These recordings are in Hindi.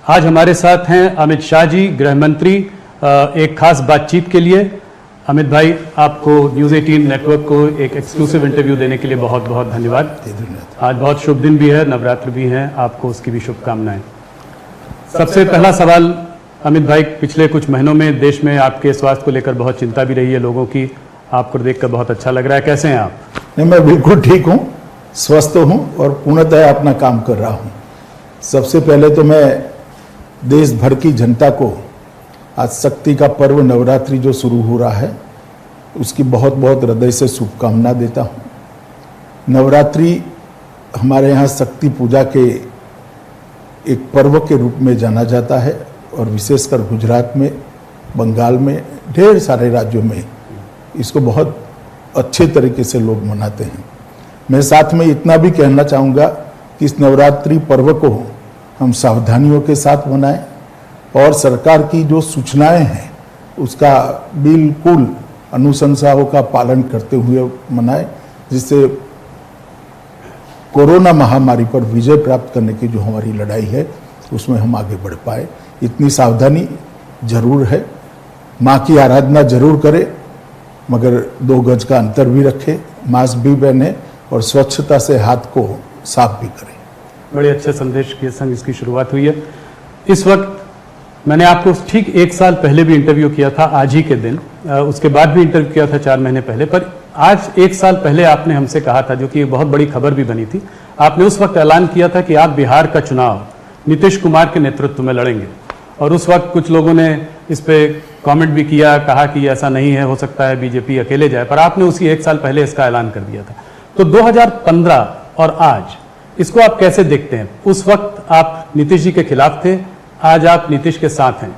आज हमारे साथ हैं अमित शाह जी, गृह मंत्री, एक खास बातचीत के लिए। अमित भाई, आपको न्यूज़ 18 नेटवर्क को एक एक्सक्लूसिव इंटरव्यू देने के लिए बहुत बहुत धन्यवाद। आज बहुत शुभ दिन भी है, नवरात्र भी है, आपको उसकी भी शुभकामनाएं। सबसे पहला सवाल अमित भाई, पिछले कुछ महीनों में देश में आपके स्वास्थ्य को लेकर बहुत चिंता भी रही है लोगों की, आपको देखकर बहुत अच्छा लग रहा है, कैसे हैं आप? नहीं, मैं बिल्कुल ठीक हूँ, स्वस्थ हूँ और पूर्णतः अपना काम कर रहा हूँ। सबसे पहले तो मैं देश भर की जनता को आज शक्ति का पर्व नवरात्रि जो शुरू हो रहा है उसकी बहुत बहुत हृदय से शुभकामना देता हूँ। नवरात्रि हमारे यहाँ शक्ति पूजा के एक पर्व के रूप में जाना जाता है और विशेषकर गुजरात में, बंगाल में, ढेर सारे राज्यों में इसको बहुत अच्छे तरीके से लोग मनाते हैं। मैं साथ में इतना भी कहना चाहूँगा कि इस नवरात्रि पर्व को हम सावधानियों के साथ मनाएं और सरकार की जो सूचनाएं हैं उसका बिल्कुल अनुशंसाओं का पालन करते हुए मनाएं, जिससे कोरोना महामारी पर विजय प्राप्त करने की जो हमारी लड़ाई है उसमें हम आगे बढ़ पाए। इतनी सावधानी जरूर है। माँ की आराधना जरूर करें, मगर 2 गज का अंतर भी रखें, मास्क भी पहने और स्वच्छता से हाथ को साफ भी करें। बड़े अच्छे संदेश के संग इसकी शुरुआत हुई है। इस वक्त मैंने आपको ठीक 1 साल पहले भी इंटरव्यू किया था, आज ही के दिन, उसके बाद भी इंटरव्यू किया था 4 महीने पहले, पर आज 1 साल पहले आपने हमसे कहा था, जो कि बहुत बड़ी खबर भी बनी थी, आपने उस वक्त ऐलान किया था कि आप बिहार का चुनाव नीतीश कुमार के नेतृत्व में लड़ेंगे। और उस वक्त कुछ लोगों ने इस पे कमेंट भी किया, कहा कि ऐसा नहीं है, हो सकता है बीजेपी अकेले जाए, पर आपने उसी 1 साल पहले इसका ऐलान कर दिया था। तो 2015 और आज इसको आप कैसे देखते हैं? उस वक्त आप नीतीश जी के खिलाफ थे, आज आप नीतीश के साथ हैं,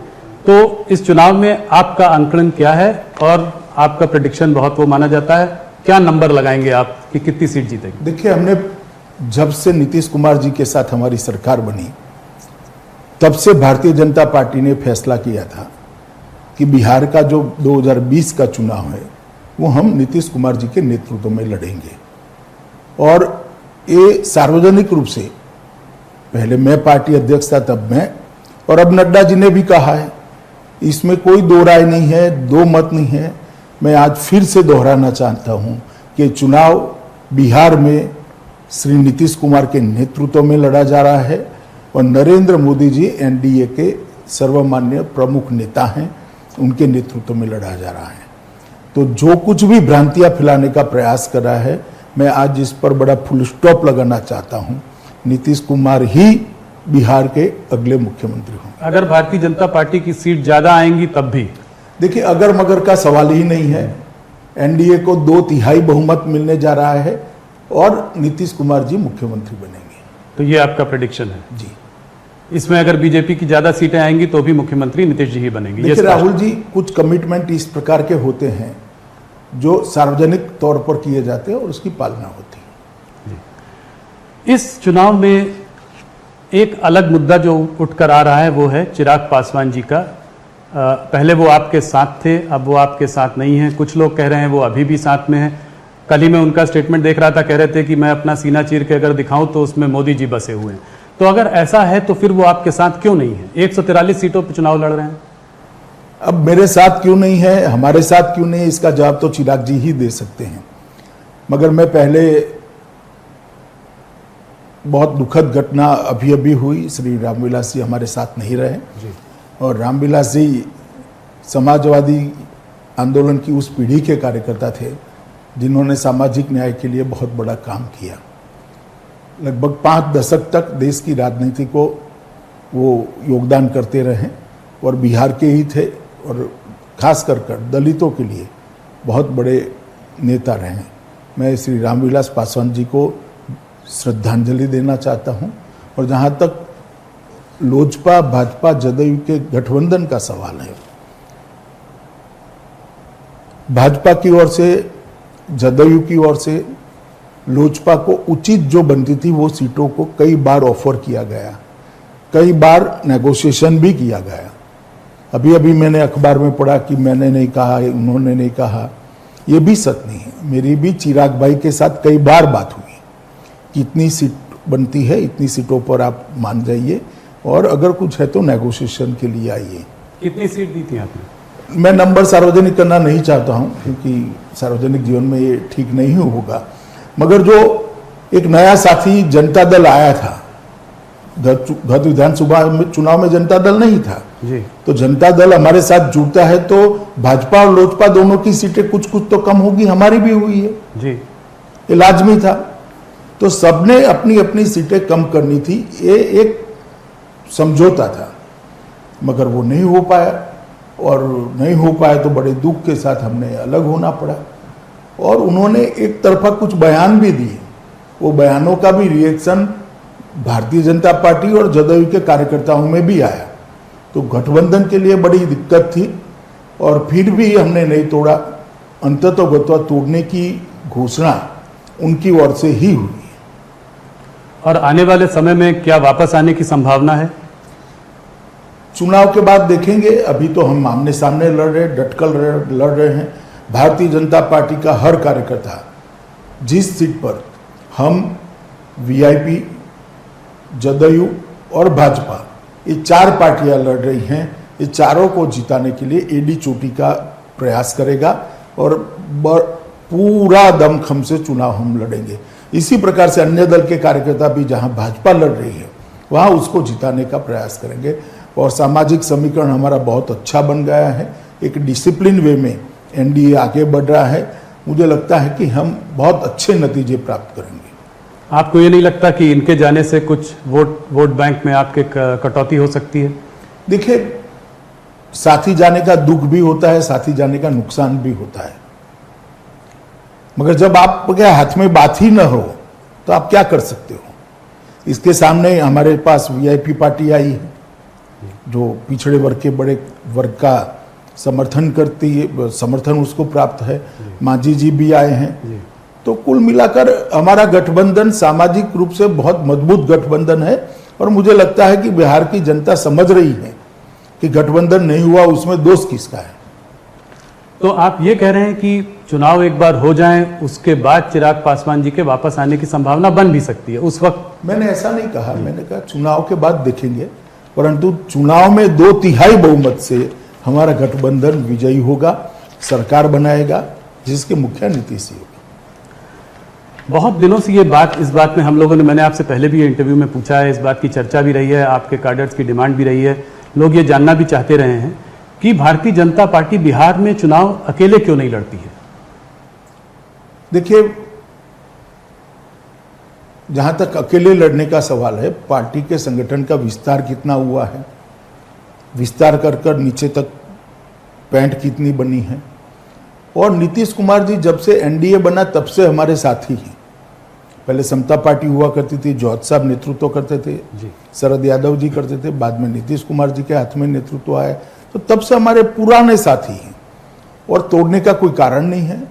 तो इस चुनाव में आपका आंकलन क्या है और आपका प्रेडिक्शन बहुत वो माना जाता है, क्या नंबर लगाएंगे आप कि कितनी सीट जीतेगी? देखिए, हमने जब से नीतीश कुमार जी के साथ हमारी सरकार बनी तब से भारतीय जनता पार्टी ने फैसला किया था कि बिहार का जो 2020 का चुनाव है वो हम नीतीश कुमार जी के नेतृत्व में लड़ेंगे। और ये सार्वजनिक रूप से, पहले मैं पार्टी अध्यक्ष था तब मैं, और अब नड्डा जी ने भी कहा है, इसमें कोई 2 राय नहीं है, 2 मत नहीं है। मैं आज फिर से दोहराना चाहता हूं कि चुनाव बिहार में श्री नीतीश कुमार के नेतृत्व में लड़ा जा रहा है और नरेंद्र मोदी जी एनडीए के सर्वमान्य प्रमुख नेता हैं, उनके नेतृत्व में लड़ा जा रहा है। तो जो कुछ भी भ्रांतियां फैलाने का प्रयास कर रहा है, मैं आज इस पर बड़ा फुल स्टॉप लगाना चाहता हूं। नीतीश कुमार ही बिहार के अगले मुख्यमंत्री होंगे। अगर भारतीय जनता पार्टी की सीट ज्यादा आएंगी तब भी? देखिए, अगर मगर का सवाल ही नहीं है। एनडीए को 2/3 बहुमत मिलने जा रहा है और नीतीश कुमार जी मुख्यमंत्री बनेंगे। तो ये आपका प्रेडिक्शन है जी। इसमें अगर बीजेपी की ज्यादा सीटें आएंगी तो भी मुख्यमंत्री नीतीश जी ही बनेंगे? देखिए राहुल जी, कुछ कमिटमेंट इस प्रकार के होते हैं जो सार्वजनिक तौर पर किए जाते हैं और उसकी पालना होती है। इस चुनाव में एक अलग मुद्दा जो उठकर आ रहा है वो है चिराग पासवान जी का। पहले वो आपके साथ थे, अब वो आपके साथ नहीं है। कुछ लोग कह रहे हैं वो अभी भी साथ में हैं। कल ही मैं उनका स्टेटमेंट देख रहा था, कह रहे थे कि मैं अपना सीना चीर के अगर दिखाऊं तो उसमें मोदी जी बसे हुए हैं। तो अगर ऐसा है तो फिर वो आपके साथ क्यों नहीं है? 143 सीटों पर चुनाव लड़ रहे हैं। अब मेरे साथ क्यों नहीं है, हमारे साथ क्यों नहीं है, इसका जवाब तो चिराग जी ही दे सकते हैं। मगर मैं पहले, बहुत दुखद घटना अभी अभी हुई, श्री रामविलास जी हमारे साथ नहीं रहे जी। और रामविलास जी समाजवादी आंदोलन की उस पीढ़ी के कार्यकर्ता थे जिन्होंने सामाजिक न्याय के लिए बहुत बड़ा काम किया। लगभग 5 दशक तक देश की राजनीति को वो योगदान करते रहे और बिहार के ही थे और खास कर दलितों के लिए बहुत बड़े नेता रहे। मैं श्री रामविलास पासवान जी को श्रद्धांजलि देना चाहता हूं। और जहां तक लोजपा भाजपा जदयू के गठबंधन का सवाल है, भाजपा की ओर से, जदयू की ओर से लोजपा को उचित जो बनती थी वो सीटों को कई बार ऑफर किया गया, कई बार नेगोशिएशन भी किया गया। अभी अभी मैंने अखबार में पढ़ा कि मैंने नहीं कहा, उन्होंने नहीं कहा, ये भी सच नहीं है। मेरी भी चिराग भाई के साथ कई बार बात हुई कि इतनी सीट बनती है, इतनी सीटों पर आप मान जाइए, और अगर कुछ है तो नेगोशिएशन के लिए आइए। कितनी सीट दी थी आपने? मैं नंबर सार्वजनिक करना नहीं चाहता हूं क्योंकि सार्वजनिक जीवन में ये ठीक नहीं होगा, मगर जो एक नया साथी जनता दल आया था, गत विधानसभा चुनाव में जनता दल नहीं था जी। तो जनता दल हमारे साथ जुड़ता है तो भाजपा और लोजपा दोनों की सीटें कुछ कुछ तो कम होगी, हमारी भी हुई है जी, ये लाजमी था। तो सबने अपनी अपनी सीटें कम करनी थी, ये एक समझौता था, मगर वो नहीं हो पाया और नहीं हो पाया तो बड़े दुख के साथ हमने अलग होना पड़ा। और उन्होंने एक तरफा कुछ बयान भी दिए, वो बयानों का भी रिएक्शन भारतीय जनता पार्टी और जदयू के कार्यकर्ताओं में भी आया, तो गठबंधन के लिए बड़ी दिक्कत थी और फिर भी हमने नहीं तोड़ा। अंततोगत्वा तोड़ने की घोषणा उनकी ओर से ही हुई। और आने वाले समय में क्या वापस आने की संभावना है? चुनाव के बाद देखेंगे, अभी तो हम आमने सामने लड़ रहे, डटकर लड़ रहे हैं। भारतीय जनता पार्टी का हर कार्यकर्ता जिस सीट पर हम वीआईपी, जदयू और भाजपा ये चार पार्टियां लड़ रही हैं, ये चारों को जिताने के लिए एडी चोटी का प्रयास करेगा और पूरा दमखम से चुनाव हम लड़ेंगे। इसी प्रकार से अन्य दल के कार्यकर्ता भी जहां भाजपा लड़ रही है वहां उसको जिताने का प्रयास करेंगे। और सामाजिक समीकरण हमारा बहुत अच्छा बन गया है, एक डिसिप्लिन वे में एनडीए आगे बढ़ रहा है। मुझे लगता है कि हम बहुत अच्छे नतीजे प्राप्त करेंगे। आपको ये नहीं लगता कि इनके जाने से कुछ वोट बैंक में आपके कटौती हो सकती है? देखिए, साथी जाने का दुख भी होता है, साथी जाने का नुकसान भी होता है, मगर जब आपके हाथ में बात ही न हो तो आप क्या कर सकते हो। इसके सामने हमारे पास वीआईपी पार्टी आई है जो पिछड़े वर्ग के बड़े वर्ग का समर्थन करती है, समर्थन उसको प्राप्त है। मांझी जी भी आए हैं। तो कुल मिलाकर हमारा गठबंधन सामाजिक रूप से बहुत मजबूत गठबंधन है और मुझे लगता है कि बिहार की जनता समझ रही है कि गठबंधन नहीं हुआ उसमें दोष किसका है। तो आप ये कह रहे हैं कि चुनाव एक बार हो जाएं, उसके बाद चिराग पासवान जी के वापस आने की संभावना बन भी सकती है उस वक्त? मैंने ऐसा नहीं कहा, मैंने कहा चुनाव के बाद देखेंगे, परंतु चुनाव में 2/3 बहुमत से हमारा गठबंधन विजयी होगा, सरकार बनाएगा जिसके मुखिया नीतीश जी होगा। बहुत दिनों से ये बात, इस बात में हम लोगों ने, मैंने आपसे पहले भी इंटरव्यू में पूछा है, इस बात की चर्चा भी रही है, आपके कैडर्स की डिमांड भी रही है, लोग ये जानना भी चाहते रहे हैं कि भारतीय जनता पार्टी बिहार में चुनाव अकेले क्यों नहीं लड़ती है? देखिए, जहां तक अकेले लड़ने का सवाल है, पार्टी के संगठन का विस्तार कितना हुआ है, विस्तार कर कर नीचे तक पैंट कितनी बनी है। और नीतीश कुमार जी जब से एनडीए बना तब से हमारे साथी हैं। पहले समता पार्टी हुआ करती थी, जौहर साहब नेतृत्व करते थे, शरद यादव जी करते थे, बाद में नीतीश कुमार जी के हाथ में नेतृत्व आया, तो तब से हमारे पुराने साथी हैं और तोड़ने का कोई कारण नहीं है।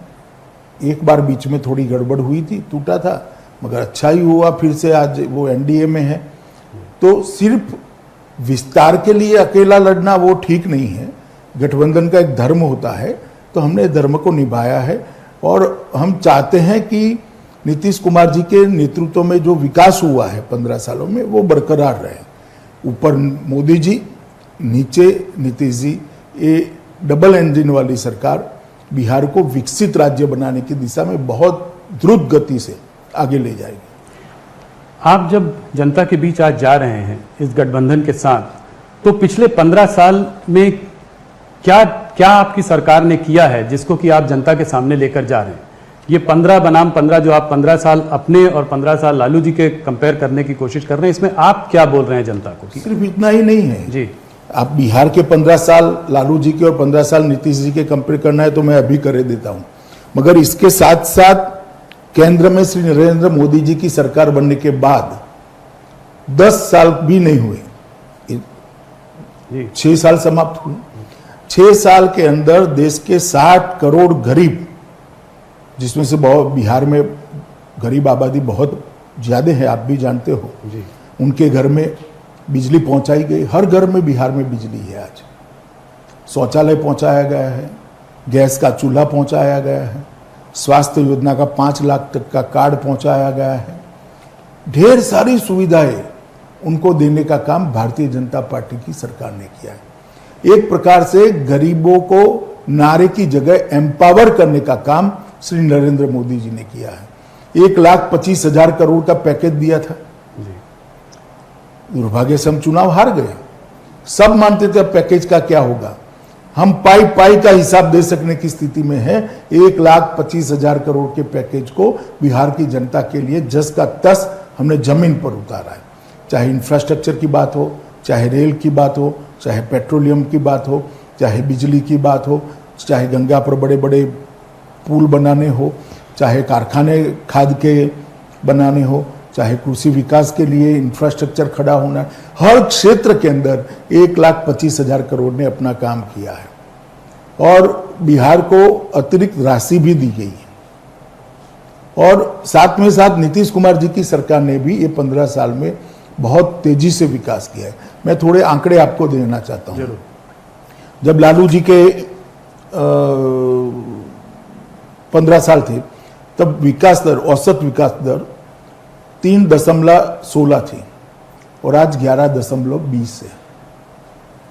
एक बार बीच में थोड़ी गड़बड़ हुई थी, टूटा था, मगर अच्छा ही हुआ, फिर से आज वो एनडीए में है। तो सिर्फ विस्तार के लिए अकेला लड़ना वो ठीक नहीं है, गठबंधन का एक धर्म होता है, तो हमने धर्म को निभाया है और हम चाहते हैं कि नीतीश कुमार जी के नेतृत्व में जो विकास हुआ है 15 सालों में वो बरकरार रहे। ऊपर मोदी जी, नीचे नीतीश जी, ये डबल इंजन वाली सरकार बिहार को विकसित राज्य बनाने की दिशा में बहुत द्रुत गति से आगे ले जाएगी। आप जब जनता के बीच आज जा रहे हैं इस गठबंधन के साथ, तो पिछले 15 साल में क्या आपकी सरकार ने किया है जिसको कि आप जनता के सामने लेकर जा रहे हैं? ये 15 बनाम 15 जो आप 15 साल अपने और 15 साल लालू जी के कंपेयर करने की कोशिश कर रहे हैं, इसमें आप क्या बोल रहे हैं जनता को? सिर्फ इतना ही नहीं है जी, आप बिहार के 15 साल लालू जी के और 15 साल नीतीश जी के कंपेयर करना है तो मैं अभी कर देता हूं, मगर इसके साथ साथ केंद्र में श्री नरेंद्र मोदी जी की सरकार बनने के बाद 10 साल भी नहीं हुए, 6 साल समाप्त हुए। 6 साल के अंदर देश के 60 करोड़ गरीब, जिसमें से बहुत बिहार में गरीब आबादी बहुत ज्यादा है, आप भी जानते हो जी, उनके घर में बिजली पहुंचाई गई। हर घर में बिहार में बिजली है आज, शौचालय पहुंचाया गया है, गैस का चूल्हा पहुंचाया गया है, स्वास्थ्य योजना का 5 लाख तक का कार्ड पहुंचाया गया है, ढेर सारी सुविधाएं उनको देने का काम भारतीय जनता पार्टी की सरकार ने किया है। एक प्रकार से गरीबों को नारे की जगह एम्पावर करने का काम श्री नरेंद्र मोदी जी ने किया है। 1,25,000 करोड़ का पैकेज दिया था। दुर्भाग्य से हम चुनाव हार गए। सब मानते थे अब पैकेज का क्या होगा। हम पाई पाई का हिसाब दे सकने की स्थिति में है। 1,25,000 करोड़ के पैकेज को बिहार की जनता के लिए जस का तस हमने जमीन पर उतारा है। चाहे इंफ्रास्ट्रक्चर की बात हो, चाहे रेल की बात हो, चाहे पेट्रोलियम की बात हो, चाहे बिजली की बात हो, चाहे गंगा पर बड़े बड़े पुल बनाने हो, चाहे कारखाने खाद के बनाने हो, चाहे कृषि विकास के लिए इंफ्रास्ट्रक्चर खड़ा होना, हर क्षेत्र के अंदर 1,25,000 करोड़ ने अपना काम किया है। और बिहार को अतिरिक्त राशि भी दी गई है। और साथ में साथ नीतीश कुमार जी की सरकार ने भी ये 15 साल में बहुत तेजी से विकास किया है। मैं थोड़े आंकड़े आपको देना चाहता हूँ। जब लालू जी के 15 साल थे तब विकास दर, औसत विकास दर 3.16 थी और आज 11.20 है।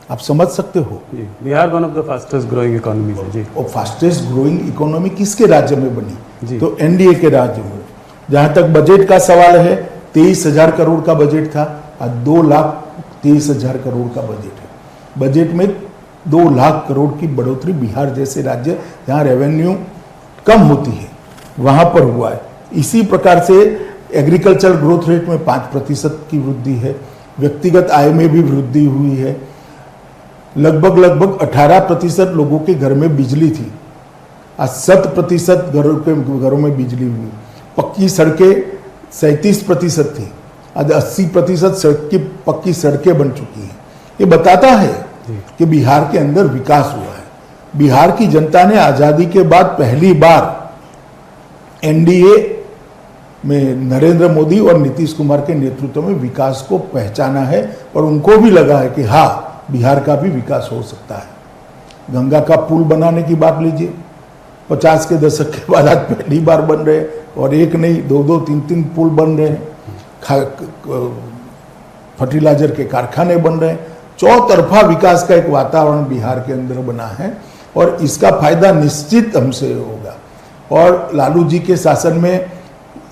आप समझ सकते हो। Bihar one of the fastest growing economy है जी। और फास्टेस्ट ग्रोइंग इकोनॉमी किसके राज्य में बनी जी। तो एनडीए के राज्य में। जहां तक बजट का सवाल है, 23,000 करोड़ का बजट था, आज 2,23,000 करोड़ का बजट है। बजट में 2 लाख करोड़ की बढ़ोतरी बिहार जैसे राज्य जहां रेवेन्यू कम होती है वहां पर हुआ है। इसी प्रकार से एग्रीकल्चर ग्रोथ रेट में 5% की वृद्धि है। व्यक्तिगत आय में भी वृद्धि हुई है। लगभग 18% लोगों के घर में बिजली थी, आज 100% घरों में बिजली हुई। पक्की सड़कें 37% थी, आज 80% पक्की सड़कें बन चुकी हैं। ये बताता है कि बिहार के अंदर विकास हुआ है। बिहार की जनता ने आजादी के बाद पहली बार एनडीए में नरेंद्र मोदी और नीतीश कुमार के नेतृत्व में विकास को पहचाना है और उनको भी लगा है कि हाँ, बिहार का भी विकास हो सकता है। गंगा का पुल बनाने की बात लीजिए, 50 के दशक के बाद आज पहली बार बन रहे हैं और एक नहीं 2-2, 3-3 पुल बन रहे हैं। फर्टिलाइजर के कारखाने बन रहे हैं। चौतरफा विकास का एक वातावरण बिहार के अंदर बना है और इसका फायदा निश्चित हमसे होगा। और लालू जी के शासन में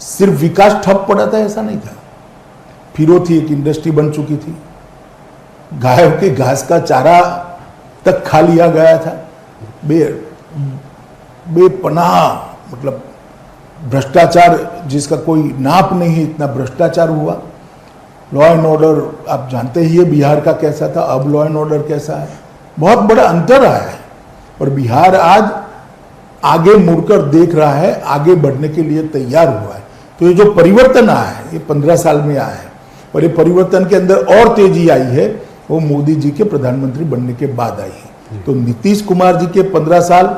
सिर्फ विकास ठप पड़ा था ऐसा नहीं था। फिरोथी एक इंडस्ट्री बन चुकी थी। गायों के घास का चारा तक खा लिया गया था। बेपनाह मतलब भ्रष्टाचार जिसका कोई नाप नहीं है, इतना भ्रष्टाचार हुआ। लॉ एंड ऑर्डर आप जानते ही है बिहार का कैसा था, अब लॉ एंड ऑर्डर कैसा है। बहुत बड़ा अंतर आया है और बिहार आज आगे मुड़कर देख रहा है, आगे बढ़ने के लिए तैयार हुआ है। तो ये जो परिवर्तन आया है ये 15 साल में आया है और ये परिवर्तन के अंदर और तेजी आई है वो मोदी जी के प्रधानमंत्री बनने के बाद आई है। तो नीतीश कुमार जी के 15 साल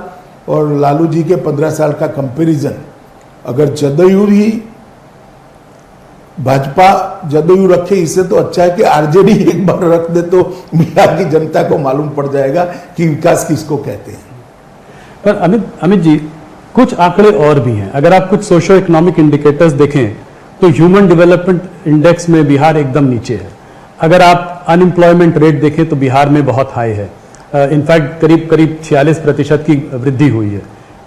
और लालू जी के 15 साल का कंपैरिजन, अगर जदयू ही भाजपा जदयू रखे इससे तो अच्छा है कि आरजेडी एक बार रख दे तो बिहार की जनता को मालूम पड़ जाएगा कि विकास किसको कहते हैं। पर अमित जी, कुछ आंकड़े और भी हैं। अगर आप कुछ सोशो इकोनॉमिक इंडिकेटर्स देखें तो ह्यूमन डेवलपमेंट इंडेक्स में बिहार एकदम नीचे है। अगर आप अनएम्प्लॉयमेंट रेट देखें तो बिहार में बहुत हाई है। इनफैक्ट करीब 46% की वृद्धि हुई है।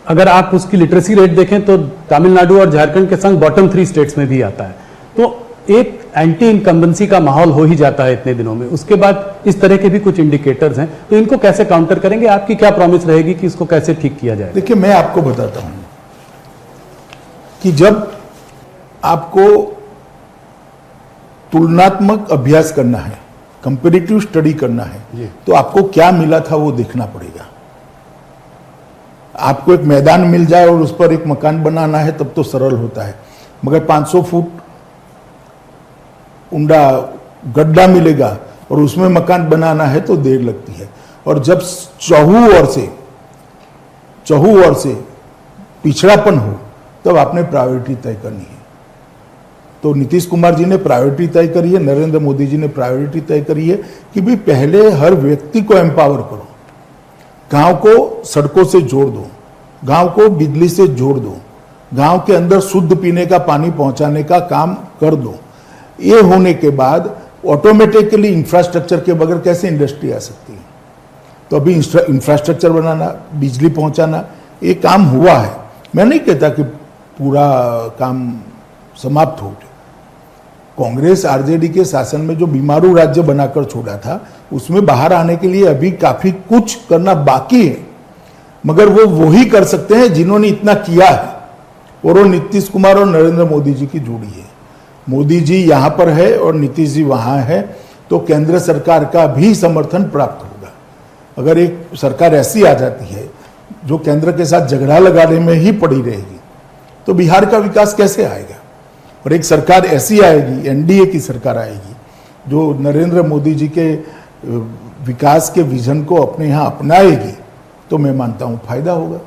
अगर आप उसकी लिटरेसी रेट देखें तो तमिलनाडु और झारखंड के संग बॉटम 3 स्टेट्स में भी आता है। तो एक एंटी इनकम्बेंसी का माहौल हो ही जाता है इतने दिनों में। उसके बाद इस तरह के भी कुछ इंडिकेटर्स हैं, तो इनको कैसे काउंटर करेंगे? आपकी क्या प्रॉमिस रहेगी कि इसको कैसे ठीक किया जाए? देखिए, मैं आपको बताता हूं कि जब आपको तुलनात्मक अभ्यास करना है, कंपैरेटिव स्टडी करना है, तो आपको क्या मिला था वो देखना पड़ेगा। आपको एक मैदान मिल जाए और उस पर एक मकान बनाना है तब तो सरल होता है, मगर 500 फुट ऊंडा गड्ढा मिलेगा और उसमें मकान बनाना है तो देर लगती है। और जब चहु ओर से पिछड़ापन हो तब आपने प्रायोरिटी तय करनी है। तो नीतीश कुमार जी ने प्रायोरिटी तय करी है, नरेंद्र मोदी जी ने प्रायोरिटी तय करी है कि भी पहले हर व्यक्ति को एम्पावर करो, गांव को सड़कों से जोड़ दो, गांव को बिजली से जोड़ दो, गांव के अंदर शुद्ध पीने का पानी पहुंचाने का काम कर दो। ये होने के बाद ऑटोमेटिकली इंफ्रास्ट्रक्चर के बगैर कैसे इंडस्ट्री आ सकती है? तो अभी इंफ्रास्ट्रक्चर बनाना, बिजली पहुंचाना, ये काम हुआ है। मैं नहीं कहता कि पूरा काम समाप्त हो गया। कांग्रेस आरजेडी के शासन में जो बीमारू राज्य बनाकर छोड़ा था, उसमें बाहर आने के लिए अभी काफी कुछ करना बाकी है, मगर वो वही कर सकते हैं जिन्होंने इतना किया है, और वो नीतीश कुमार और नरेंद्र मोदी जी की जोड़ी है। मोदी जी यहां पर है और नीतीश जी वहां है, तो केंद्र सरकार का भी समर्थन प्राप्त होगा। अगर एक सरकार ऐसी आ जाती है जो केंद्र के साथ झगड़ा लगाने में ही पड़ी रहेगी, तो बिहार का विकास कैसे आएगा? और एक सरकार ऐसी आएगी, एनडीए की सरकार आएगी, जो नरेंद्र मोदी जी के विकास के विजन को अपने यहाँ अपनाएगी, तो मैं मानता हूं फायदा होगा।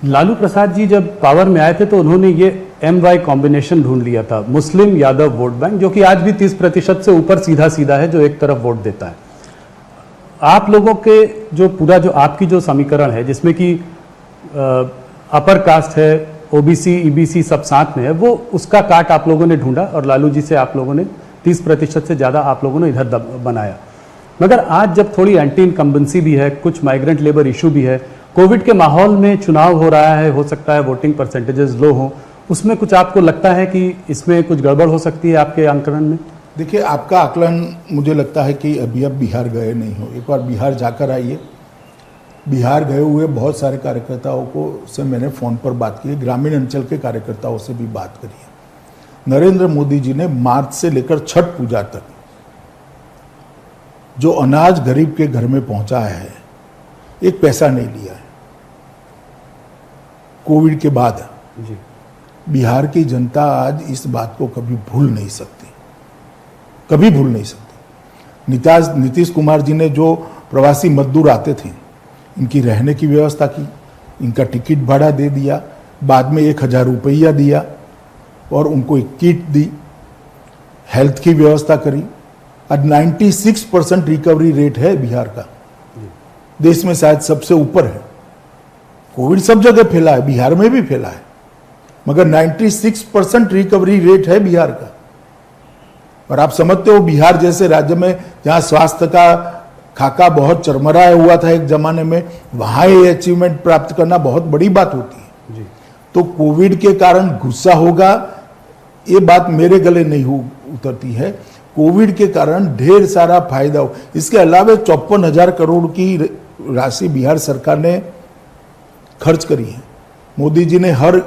लालू प्रसाद जी जब पावर में आए थे तो उन्होंने ये MY कॉम्बिनेशन ढूंढ लिया था, मुस्लिम यादव वोट बैंक, जो कि आज भी 30% से ऊपर सीधा सीधा है, जो एक तरफ वोट देता है। आप लोगों के जो आपकी जो समीकरण है, जिसमें कि अपर कास्ट है, OBC, EBC सब साथ में है, वो उसका काट आप लोगों ने ढूंढा और लालू जी से आप लोगों ने 30% से ज़्यादा आप लोगों ने इधर बनाया। मगर आज जब थोड़ी एंटी इनकम्बेंसी भी है, कुछ माइग्रेंट लेबर इशू भी है, कोविड के माहौल में चुनाव हो रहा है, हो सकता है वोटिंग परसेंटेजेस लो हो, उसमें कुछ आपको लगता है कि इसमें कुछ गड़बड़ हो सकती है आपके आंकलन में? देखिए, आपका आकलन मुझे लगता है कि अभी आप बिहार गए नहीं हो। एक बार बिहार जाकर आइए। बिहार गए हुए बहुत सारे कार्यकर्ताओं को से मैंने फ़ोन पर बात की, ग्रामीण अंचल के कार्यकर्ताओं से भी बात करी है। नरेंद्र मोदी जी ने मार्च से लेकर छठ पूजा तक जो अनाज गरीब के घर में पहुंचाया है, एक पैसा नहीं लिया है। कोविड के बाद जी। बिहार की जनता आज इस बात को कभी भूल नहीं सकती, कभी भूल नहीं सकती। नीतीश कुमार जी ने जो प्रवासी मजदूर आते थे, इनकी रहने की व्यवस्था की, इनका टिकट भाड़ा दे दिया, बाद में 1000 रुपया दिया और उनको एक किट दी, हेल्थ की व्यवस्था करी। आज 96% रिकवरी रेट है बिहार का, देश में शायद सबसे ऊपर है। कोविड सब जगह फैला है, बिहार में भी फैला है, मगर 96% रिकवरी रेट है बिहार का। और आप समझते हो, बिहार जैसे राज्य में जहां स्वास्थ्य का खाका बहुत चरमराया हुआ था एक जमाने में, वहां ये अचीवमेंट प्राप्त करना बहुत बड़ी बात होती है। जी। तो कोविड के कारण गुस्सा होगा, ये बात मेरे गले नहीं उतरती है। कोविड के कारण ढेर सारा फायदा हो। इसके अलावा 54,000 करोड़ की राशि बिहार सरकार ने खर्च करी है। मोदी जी ने हर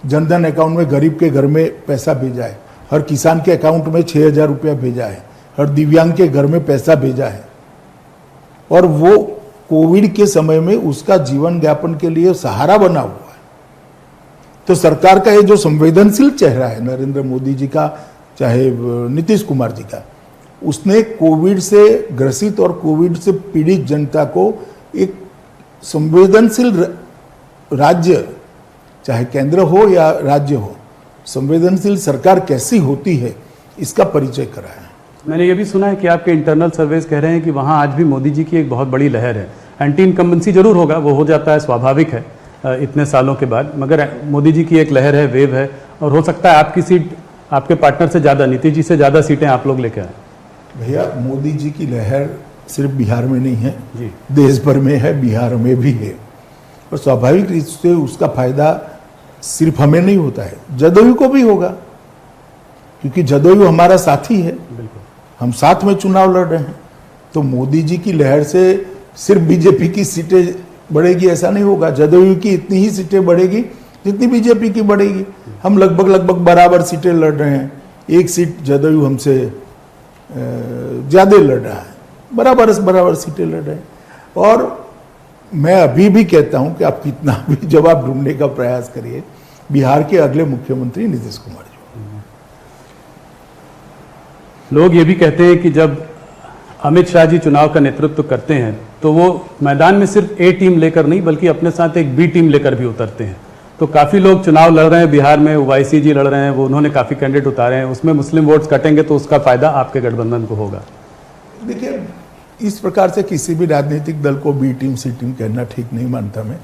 जनधन अकाउंट में गरीब के घर में पैसा भेजा है, हर किसान के अकाउंट में 6,000 रुपया भेजा है, हर दिव्यांग के घर में पैसा भेजा है, और वो कोविड के समय में उसका जीवन यापन के लिए सहारा बना हुआ है। तो सरकार का ये जो संवेदनशील चेहरा है नरेंद्र मोदी जी का, चाहे नीतीश कुमार जी का, उसने कोविड से ग्रसित और कोविड से पीड़ित जनता को एक संवेदनशील राज्य, चाहे केंद्र हो या राज्य हो, संवेदनशील सरकार कैसी होती है, इसका परिचय कराया। मैंने ये भी सुना है कि आपके इंटरनल सर्वेस कह रहे हैं कि वहाँ आज भी मोदी जी की एक बहुत बड़ी लहर है। एंटी इनकम्बेंसी जरूर होगा, वो हो जाता है, स्वाभाविक है इतने सालों के बाद, मगर मोदी जी की एक लहर है, वेव है, और हो सकता है आपकी सीट आपके पार्टनर से ज़्यादा, नीतीश जी से ज़्यादा सीटें आप लोग लेके आए। भैया, मोदी जी की लहर सिर्फ बिहार में नहीं है जी, देश भर में है, बिहार में भी है, और स्वाभाविक रूप से उसका फायदा सिर्फ हमें नहीं होता है, जदयू को भी होगा, क्योंकि जदयू हमारा साथी है, बिल्कुल, हम साथ में चुनाव लड़ रहे हैं। तो मोदी जी की लहर से सिर्फ बीजेपी की सीटें बढ़ेगी ऐसा नहीं होगा, जदयू की इतनी ही सीटें बढ़ेगी जितनी बीजेपी की बढ़ेगी। हम लगभग बराबर सीटें लड़ रहे हैं, एक सीट जदयू हमसे ज्यादा लड़ रहा है, बराबर सीटें लड़ रहे हैं। और मैं अभी भी कहता हूं कि आप कितना भी जवाब ढूंढने का प्रयास करिए, बिहार के अगले मुख्यमंत्री नीतीश कुमार जी। लोग ये भी कहते हैं कि जब अमित शाह जी चुनाव का नेतृत्व करते हैं तो वो मैदान में सिर्फ ए टीम लेकर नहीं, बल्कि अपने साथ एक बी टीम लेकर भी उतरते हैं। तो काफ़ी लोग चुनाव लड़ रहे हैं बिहार में, ओवैसी जी लड़ रहे हैं, वो उन्होंने काफ़ी कैंडिडेट उतारे हैं, उसमें मुस्लिम वोट्स कटेंगे तो उसका फायदा आपके गठबंधन को होगा। देखिए, इस प्रकार से किसी भी राजनीतिक दल को बी टीम सी टीम कहना ठीक नहीं मानता मैं।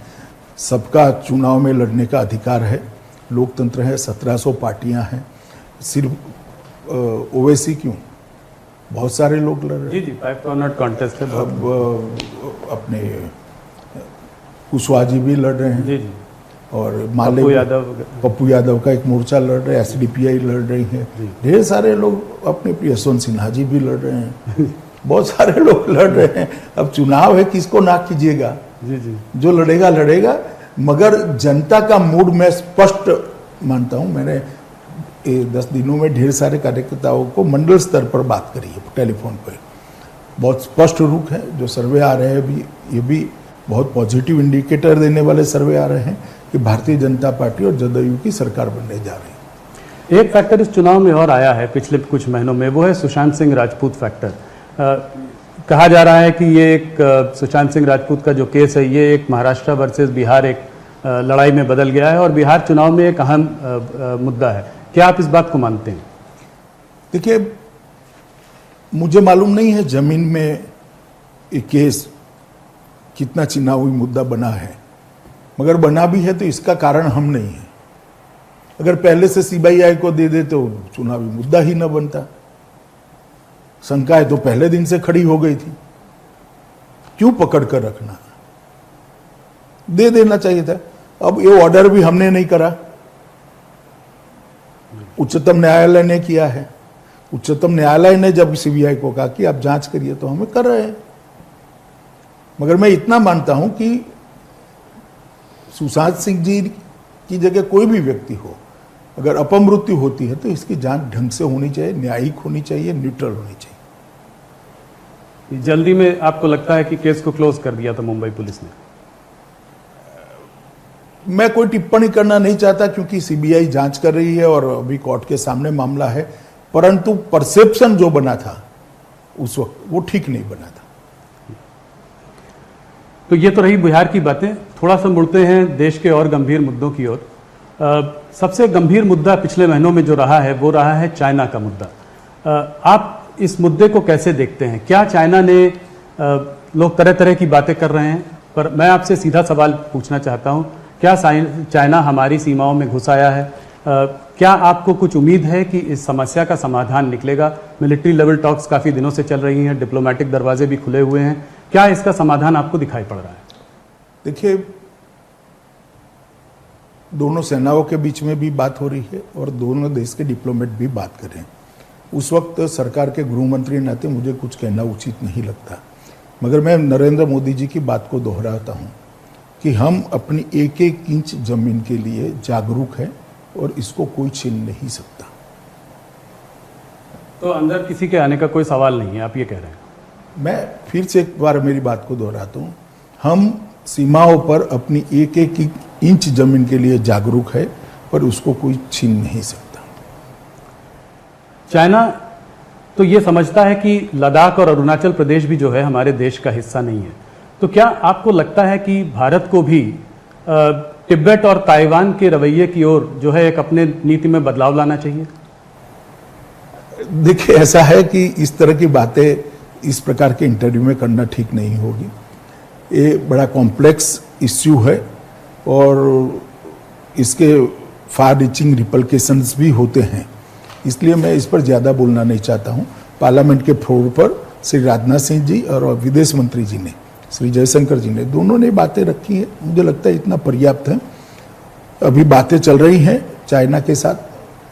सबका चुनाव में लड़ने का अधिकार है, लोकतंत्र है, 1700 पार्टियां हैं। सिर्फ ओवैसी क्यों, बहुत सारे लोग लड़ रहे जी जी, 5 कॉर्नर कॉन्टेस्ट है। अब अपने कुशवाहा जी भी लड़ रहे हैं जी जी, और माले पप्पू यादव का एक मोर्चा लड़ रहे हैं, एसडीपीआई लड़ रही है, ढेर सारे लोग अपने यशवंत सिन्हा जी भी लड़ रहे हैं बहुत सारे लोग लड़ रहे हैं। अब चुनाव है, किसको ना कीजिएगा, जी जी, जो लड़ेगा लड़ेगा, मगर जनता का मूड मैं स्पष्ट मानता हूं। मैंने 10 दिनों में ढेर सारे कार्यकर्ताओं को मंडल स्तर पर बात करी है टेलीफोन पर, बहुत स्पष्ट रुख है। जो सर्वे आ रहे हैं अभी, ये भी बहुत पॉजिटिव इंडिकेटर देने वाले सर्वे आ रहे हैं कि भारतीय जनता पार्टी और जदयू की सरकार बनने जा रही है। एक फैक्टर इस चुनाव में और आया है पिछले कुछ महीनों में, वो है सुशांत सिंह राजपूत फैक्टर। कहा जा रहा है कि ये एक सुशांत सिंह राजपूत का जो केस है, ये एक महाराष्ट्र वर्सेस बिहार एक लड़ाई में बदल गया है और बिहार चुनाव में एक अहम मुद्दा है। क्या आप इस बात को मानते हैं? देखिए, मुझे मालूम नहीं है जमीन में ये केस कितना चुनावी मुद्दा बना है, मगर बना भी है तो इसका कारण हम नहीं है। अगर पहले से सीबीआई को दे दे तो चुनावी मुद्दा ही न बनता। शंकाएं तो पहले दिन से खड़ी हो गई थी, क्यों पकड़ कर रखना, दे देना चाहिए था। अब ये ऑर्डर भी हमने नहीं करा, उच्चतम न्यायालय ने किया है। उच्चतम न्यायालय ने जब सीबीआई को कहा कि आप जांच करिए तो हमें कर रहे हैं। मगर मैं इतना मानता हूं कि सुशांत सिंह जी की जगह कोई भी व्यक्ति हो, अगर अपमृत्यु होती है तो इसकी जांच ढंग से होनी चाहिए, न्यायिक होनी चाहिए, न्यूट्रल होनी चाहिए। जल्दी में आपको लगता है कि केस को क्लोज कर दिया था मुंबई पुलिस ने? मैं कोई टिप्पणी करना नहीं चाहता क्योंकि सीबीआई जांच कर रही है और अभी कोर्ट के सामने मामला है, परंतु परसेप्शन जो बना था उस वक्त वो ठीक नहीं बना था। तो ये तो रही बिहार की बातें। थोड़ा सा मुड़ते हैं देश के और गंभीर मुद्दों की ओर। सबसे गंभीर मुद्दा पिछले महीनों में जो रहा है वो रहा है चाइना का मुद्दा। आप इस मुद्दे को कैसे देखते हैं? क्या चाइना ने, लोग तरह तरह की बातें कर रहे हैं, पर मैं आपसे सीधा सवाल पूछना चाहता हूं, क्या चाइना हमारी सीमाओं में घुस आया है? क्या आपको कुछ उम्मीद है कि इस समस्या का समाधान निकलेगा? मिलिट्री लेवल टॉक्स काफ़ी दिनों से चल रही हैं, डिप्लोमेटिक दरवाजे भी खुले हुए हैं, क्या इसका समाधान आपको दिखाई पड़ रहा है? देखिए, दोनों सेनाओं के बीच में भी बात हो रही है और दोनों देश के डिप्लोमेट भी बात कर रहे हैं। उस वक्त सरकार के गृह मंत्री नाते मुझे कुछ कहना उचित नहीं लगता, मगर मैं नरेंद्र मोदी जी की बात को दोहराता हूं कि हम अपनी एक एक इंच जमीन के लिए जागरूक हैं और इसको कोई छीन नहीं सकता। तो अंदर किसी के आने का कोई सवाल नहीं है, आप ये कह रहे हैं? मैं फिर से एक बार मेरी बात को दोहराता हूं, हम सीमाओं पर अपनी एक एक इंच जमीन के लिए जागरूक है पर उसको कोई छीन नहीं सकता। चाइना तो ये समझता है कि लद्दाख और अरुणाचल प्रदेश भी जो है हमारे देश का हिस्सा नहीं है। तो क्या आपको लगता है कि भारत को भी तिब्बत और ताइवान के रवैये की ओर जो है एक अपने नीति में बदलाव लाना चाहिए? देखिए, ऐसा है कि इस तरह की बातें इस प्रकार के इंटरव्यू में करना ठीक नहीं होगी। ये बड़ा कॉम्प्लेक्स इश्यू है और इसके फार रीचिंग रिपल्केशंस भी होते हैं, इसलिए मैं इस पर ज़्यादा बोलना नहीं चाहता हूं। पार्लियामेंट के फ्लोर पर श्री राजनाथ सिंह जी और विदेश मंत्री जी ने, श्री जयशंकर जी ने, दोनों ने बातें रखी है। मुझे लगता है इतना पर्याप्त है। अभी बातें चल रही हैं चाइना के साथ,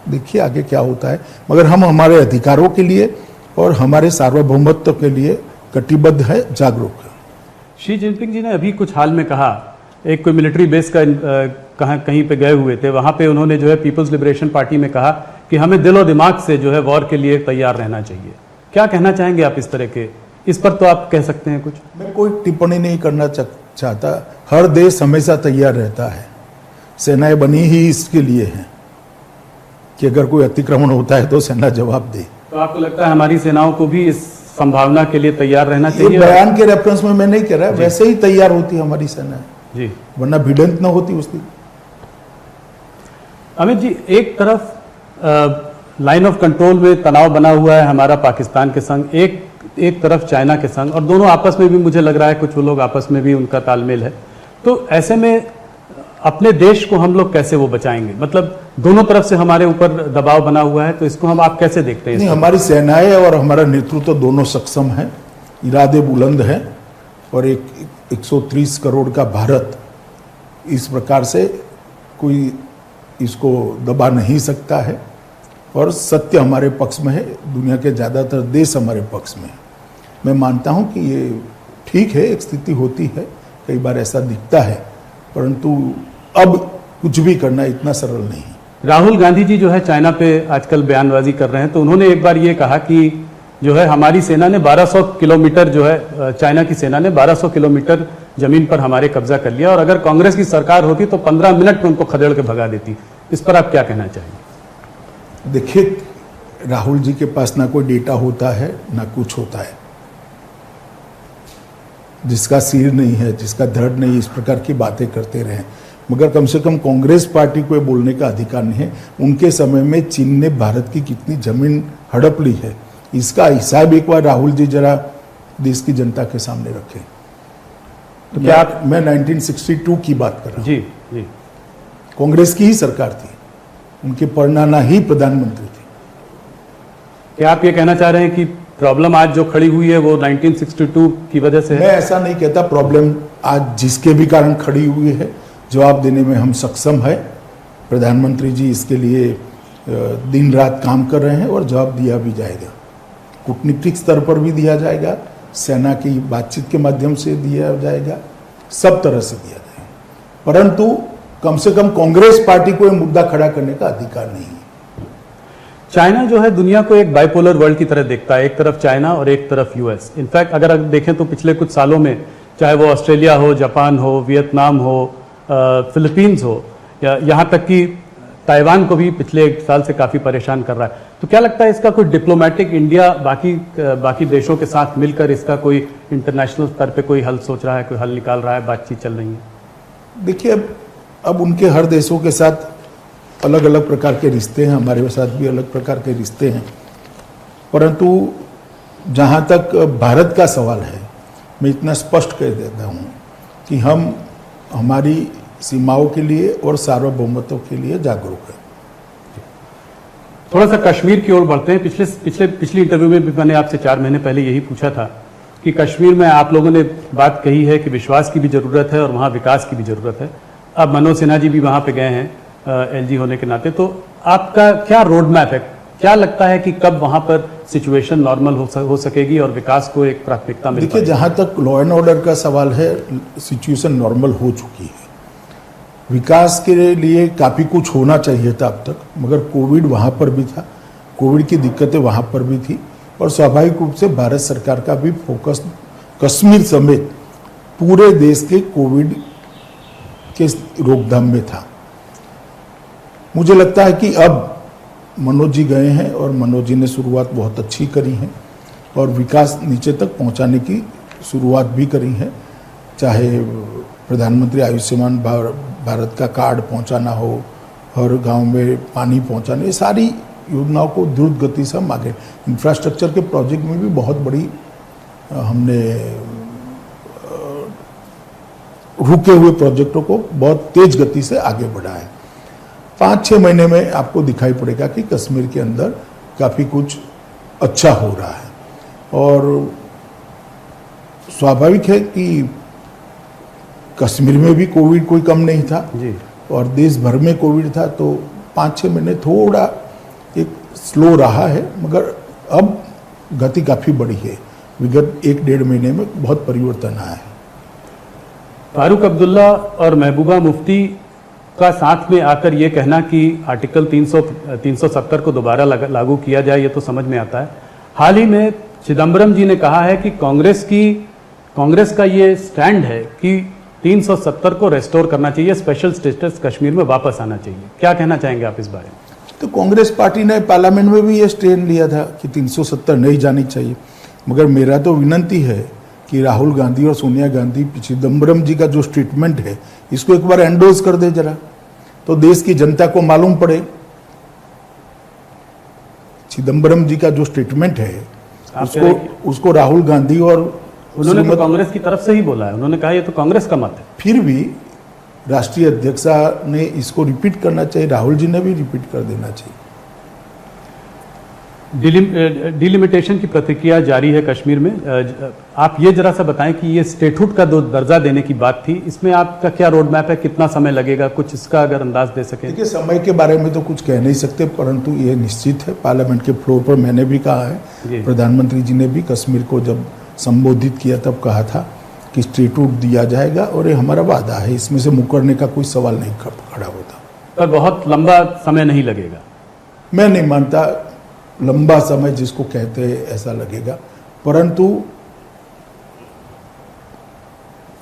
देखिए आगे क्या होता है। मगर हम हमारे अधिकारों के लिए और हमारे सार्वभौमत्व के लिए कटिबद्ध है, जागरूक है। शी जिनपिंग जी ने अभी कुछ हाल में कहा, एक कोई मिलिट्री बेस का कहीं पे गए हुए थे, वहां पे उन्होंने जो है पीपल्स लिबरेशन पार्टी में कहा कि हमें दिलो दिमाग से जो है वॉर के लिए तैयार रहना चाहिए। क्या कहना चाहेंगे आप इस तरह के? इस पर तो आप कह सकते हैं कुछ। मैं कोई टिप्पणी नहीं करना चाहता। हर देश हमेशा तैयार रहता है, सेनाएं बनी ही इसके लिए हैं कि अगर कोई अतिक्रमण होता है तो सेना जवाब दे। तो आपको लगता है हमारी सेनाओं को भी इस संभावना के लिए तैयार रहना चाहिए? ये बयान के रेफरेंस में मैं नहीं कह रहा, वैसे ही तैयार होती हमारी सेना जी, वरना भिड़ंत न होती उस दिन। अमित जी, एक तरफ लाइन ऑफ कंट्रोल में तनाव बना हुआ है हमारा पाकिस्तान के संग, एक तरफ चाइना के संग, और दोनों आपस में भी मुझे लग रहा है कुछ वो लोग आपस में भी उनका तालमेल है। तो ऐसे में अपने देश को हम लोग कैसे वो बचाएंगे? मतलब दोनों तरफ से हमारे ऊपर दबाव बना हुआ है, तो इसको हम आप कैसे देखते हैं? नहीं, हमारी सेनाएं और हमारा नेतृत्व दोनों सक्षम है, इरादे बुलंद हैं, और एक 130 करोड़ का भारत इस प्रकार से कोई इसको दबा नहीं सकता है, और सत्य हमारे पक्ष में है, दुनिया के ज़्यादातर देश हमारे पक्ष में है। मैं मानता हूं कि ये ठीक है, एक स्थिति होती है, कई बार ऐसा दिखता है, परंतु अब कुछ भी करना इतना सरल नहीं है। राहुल गांधी जी जो है चाइना पे आजकल बयानबाजी कर रहे हैं, तो उन्होंने एक बार ये कहा कि जो है हमारी सेना ने 1200 किलोमीटर जो है, चाइना की सेना ने 1200 किलोमीटर जमीन पर हमारे कब्जा कर लिया, और अगर कांग्रेस की सरकार होती तो 15 मिनट में उनको खदेड़ के भगा देती। इस पर आप क्या कहना चाहेंगे? देखिए, राहुल जी के पास ना कोई डेटा होता है ना कुछ होता है। जिसका सिर नहीं है, जिसका धड़ नहीं, इस प्रकार की बातें करते रहे, मगर कम से कम कांग्रेस पार्टी को बोलने का अधिकार नहीं है। उनके समय में चीन ने भारत की कितनी जमीन हड़प ली है, इसका हिसाब एक बार राहुल जी जरा देश की जनता के सामने रखें। तो क्या मैं 1962 की बात कर रहा हूं। जी जी, कांग्रेस की ही सरकार थी, उनके परनाना ही प्रधानमंत्री थे। क्या आप ये कहना चाह रहे हैं कि प्रॉब्लम आज जो खड़ी हुई है वो 1962 की वजह से है? मैं ऐसा नहीं कहता। प्रॉब्लम आज जिसके भी कारण खड़ी हुई है, जवाब देने में हम सक्षम है। प्रधानमंत्री जी इसके लिए दिन रात काम कर रहे हैं, और जवाब दिया भी जाएगा। कूटनीतिक स्तर पर भी दिया जाएगा, सेना की बातचीत के माध्यम से दिया जाएगा, सब तरह से दिया जाएगा। परंतु कम से कम कांग्रेस पार्टी को यह मुद्दा खड़ा करने का अधिकार नहीं है। चाइना जो है दुनिया को एक बाइपोलर वर्ल्ड की तरह देखता है, एक तरफ चाइना और एक तरफ यूएस। इनफैक्ट अगर देखें तो पिछले कुछ सालों में, चाहे वो ऑस्ट्रेलिया हो, जापान हो, वियतनाम हो, फिलीपींस हो, या यहाँ तक कि ताइवान को भी पिछले 1 साल से काफ़ी परेशान कर रहा है। तो क्या लगता है इसका कोई डिप्लोमेटिक इंडिया बाकी देशों के साथ मिलकर इसका कोई इंटरनेशनल स्तर पे कोई हल सोच रहा है, कोई हल निकाल रहा है, बातचीत चल रही है? देखिए, अब उनके हर देशों के साथ अलग अलग प्रकार के रिश्ते हैं, हमारे साथ भी अलग प्रकार के रिश्ते हैं। परंतु जहाँ तक भारत का सवाल है, मैं इतना स्पष्ट कह देता हूँ कि हम हमारी सीमाओं के लिए और सार्वभौमत्व के लिए जागरूक है। थोड़ा सा कश्मीर की ओर बढ़ते हैं। पिछली इंटरव्यू में भी मैंने आपसे 4 महीने पहले यही पूछा था कि कश्मीर में आप लोगों ने बात कही है कि विश्वास की भी जरूरत है और वहाँ विकास की भी जरूरत है। अब मनोज सिन्हा जी भी वहाँ पे गए हैं एलजी होने के नाते, तो आपका क्या रोड मैप है? क्या लगता है कि कब वहाँ पर सिचुएशन नॉर्मल हो सकेगी और विकास को एक प्राथमिकता मिल पाएगी? देखिए, जहाँ तक लॉ एंड ऑर्डर का सवाल है, सिचुएशन नॉर्मल हो चुकी है। विकास के लिए काफ़ी कुछ होना चाहिए था अब तक, मगर कोविड वहाँ पर भी था, कोविड की दिक्कतें वहाँ पर भी थी, और स्वाभाविक रूप से भारत सरकार का भी फोकस कश्मीर समेत पूरे देश के कोविड के रोकथाम में था। मुझे लगता है कि अब मनोज जी गए हैं और मनोज जी ने शुरुआत बहुत अच्छी करी है, और विकास नीचे तक पहुंचाने की शुरुआत भी करी है। चाहे प्रधानमंत्री आयुष्मान भारत का कार्ड पहुंचाना हो, हर गांव में पानी पहुंचाना, ये सारी योजनाओं को द्रुत गति से हम आगे, इंफ्रास्ट्रक्चर के प्रोजेक्ट में भी बहुत बड़ी हमने रुके हुए प्रोजेक्टों को बहुत तेज गति से आगे बढ़ाया है। 5-6 महीने में आपको दिखाई पड़ेगा कि कश्मीर के अंदर काफ़ी कुछ अच्छा हो रहा है, और स्वाभाविक है कि कश्मीर में भी कोविड कोई कम नहीं था जी, और देश भर में कोविड था, तो 5-6 महीने थोड़ा एक स्लो रहा है, मगर अब गति काफ़ी बढ़ी है। विगत 1-1.5 महीने में बहुत परिवर्तन आया है। फारूक अब्दुल्ला और महबूबा मुफ्ती का साथ में आकर ये कहना कि आर्टिकल 370 को दोबारा लागू किया जाए, ये तो समझ में आता है। हाल ही में चिदम्बरम जी ने कहा है कि कांग्रेस का ये स्टैंड है कि 370 को रेस्टोर करना चाहिए, स्पेशल स्टेटस कश्मीर में वापस आना चाहिए। क्या कहना चाहेंगे आप इस बारे में? तो कांग्रेस पार्टी ने पार्लियामेंट में भी ये स्टैंड लिया था कि 370 नहीं जानी चाहिए, मगर मेरा तो विनंती है कि राहुल गांधी और सोनिया गांधी, चिदम्बरम जी का जो स्टेटमेंट है, इसको एक बार एंडोर्स कर दे जरा, तो देश की जनता को मालूम पड़े। चिदम्बरम जी का जो स्टेटमेंट है उसको राहुल गांधी और उन्होंने तो कांग्रेस की तरफ से ही बोला है, उन्होंने कहा ये तो कांग्रेस का मत है। फिर भी राष्ट्रीय अध्यक्षा ने इसको रिपीट करना चाहिए, राहुल जी ने भी रिपीट कर देना चाहिए। डिलिमिटेशन की प्रक्रिया जारी है कश्मीर में। आप ये जरा सा बताएं कि ये स्टेटहुड का दर्जा देने की बात थी, इसमें आपका क्या रोड मैप है, कितना समय लगेगा, कुछ इसका अगर अंदाज दे सकें। देखिए, समय के बारे में तो कुछ कह नहीं सकते, परंतु ये निश्चित है, पार्लियामेंट के फ्लोर पर मैंने भी कहा है, प्रधानमंत्री जी ने भी कश्मीर को जब संबोधित किया तब कहा था कि स्टेटहुड दिया जाएगा, और ये हमारा वादा है, इसमें से मुकरने का कोई सवाल नहीं खड़ा होता। पर बहुत लंबा समय नहीं लगेगा? मैं नहीं मानता लंबा समय जिसको कहते हैं ऐसा लगेगा, परंतु